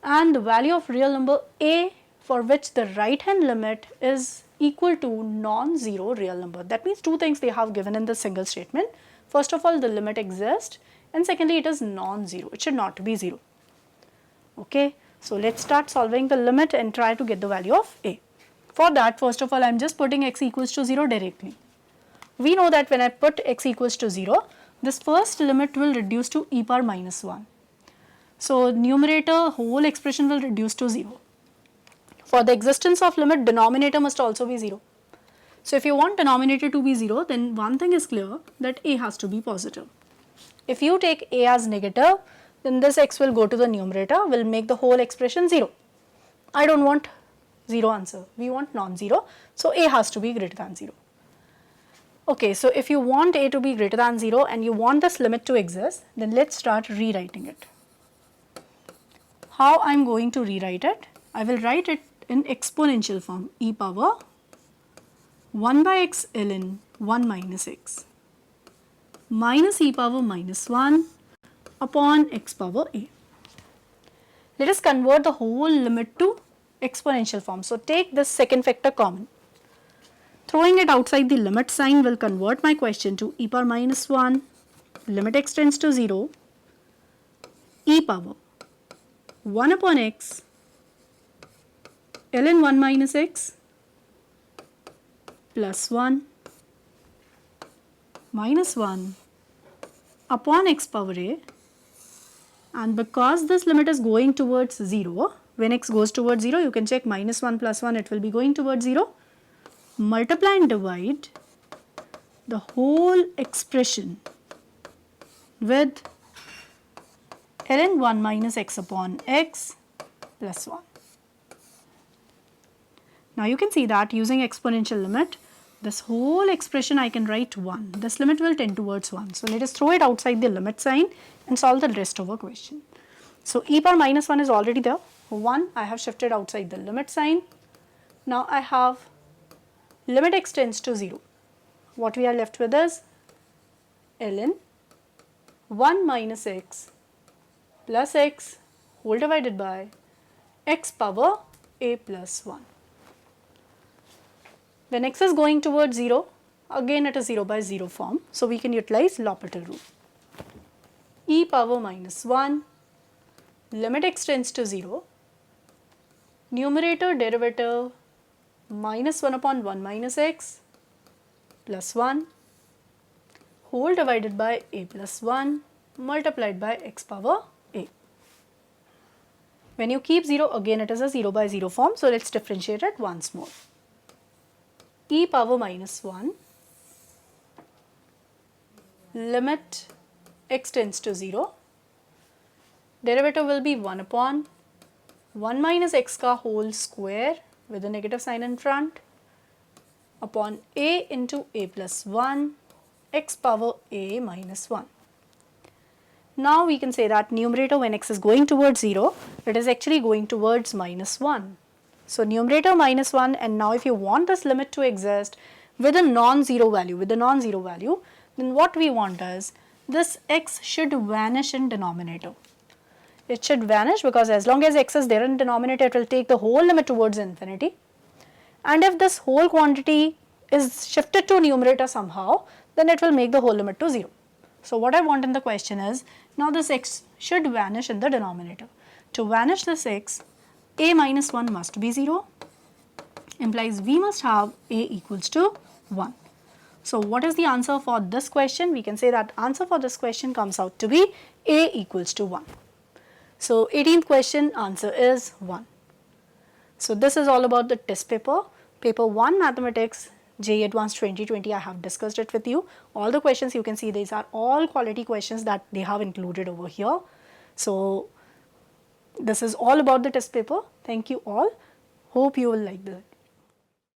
and the value of real number A for which the right hand limit is equal to non-zero real number. That means 2 things they have given in the single statement. First of all, the limit exists and secondly it is non-zero. It should not be 0. Okay, so let's start solving the limit and try to get the value of A. For that, first of all, I am just putting x equals to 0 directly. We know that when I put x equals to 0, this first limit will reduce to e power minus 1. So numerator whole expression will reduce to 0. For the existence of limit, denominator must also be 0. So if you want denominator to be 0, then one thing is clear that a has to be positive. If you take a as negative, then this x will go to the numerator, will make the whole expression 0. I don't want 0 answer, we want non-zero, so a has to be greater than 0. Okay, so if you want a to be greater than 0 and you want this limit to exist, then let's start rewriting it. How I am going to rewrite it? I will write it in exponential form, e power 1 by x ln 1 minus x minus e power minus 1 upon x power a. Let us convert the whole limit to exponential form. So take this second factor common. Throwing it outside the limit sign will convert my question to e power minus 1, limit x tends to 0, e power 1 upon x ln 1 minus x plus 1 minus 1 upon x power a, and because this limit is going towards 0, when x goes towards 0 you can check minus 1 plus 1, it will be going towards 0, multiply and divide the whole expression with ln 1 minus x upon x plus 1. Now you can see that using exponential limit, this whole expression I can write 1. This limit will tend towards 1. So let us throw it outside the limit sign and solve the rest of our question. So e power minus 1 is already there. 1 I have shifted outside the limit sign. Now I have limit x tends to 0. What we are left with is ln 1 minus x plus x whole divided by x power a plus 1. When x is going towards 0, again it is 0 by 0 form. So, we can utilize L'Hopital rule. E power minus 1, limit x tends to 0, numerator derivative minus 1 upon 1 minus x plus 1 whole divided by a plus 1 multiplied by x power a. When you keep 0, again it is a 0 by 0 form. So, let us differentiate it once more. E power minus 1, limit x tends to 0, derivative will be 1 upon 1 minus x ka whole square with a negative sign in front upon a into a plus 1 x power a minus 1. Now, we can say that numerator when x is going towards 0, it is actually going towards minus 1. So, numerator minus 1, and now if you want this limit to exist with a non-zero value, then what we want is this x should vanish in denominator. It should vanish because as long as x is there in denominator, it will take the whole limit towards infinity. And if this whole quantity is shifted to numerator somehow, then it will make the whole limit to 0. So, what I want in the question is, now this x should vanish in the denominator. To vanish this x, a minus 1 must be 0, implies we must have a equals to 1. So, what is the answer for this question? We can say that answer for this question comes out to be a equals to 1. So, 18th question answer is 1. So, this is all about the test paper. Paper 1 Mathematics JEE Advanced 2020, I have discussed it with you. All the questions you can see, these are all quality questions that they have included over here. So, this is all about the test paper. Thank you all. Hope you will like this.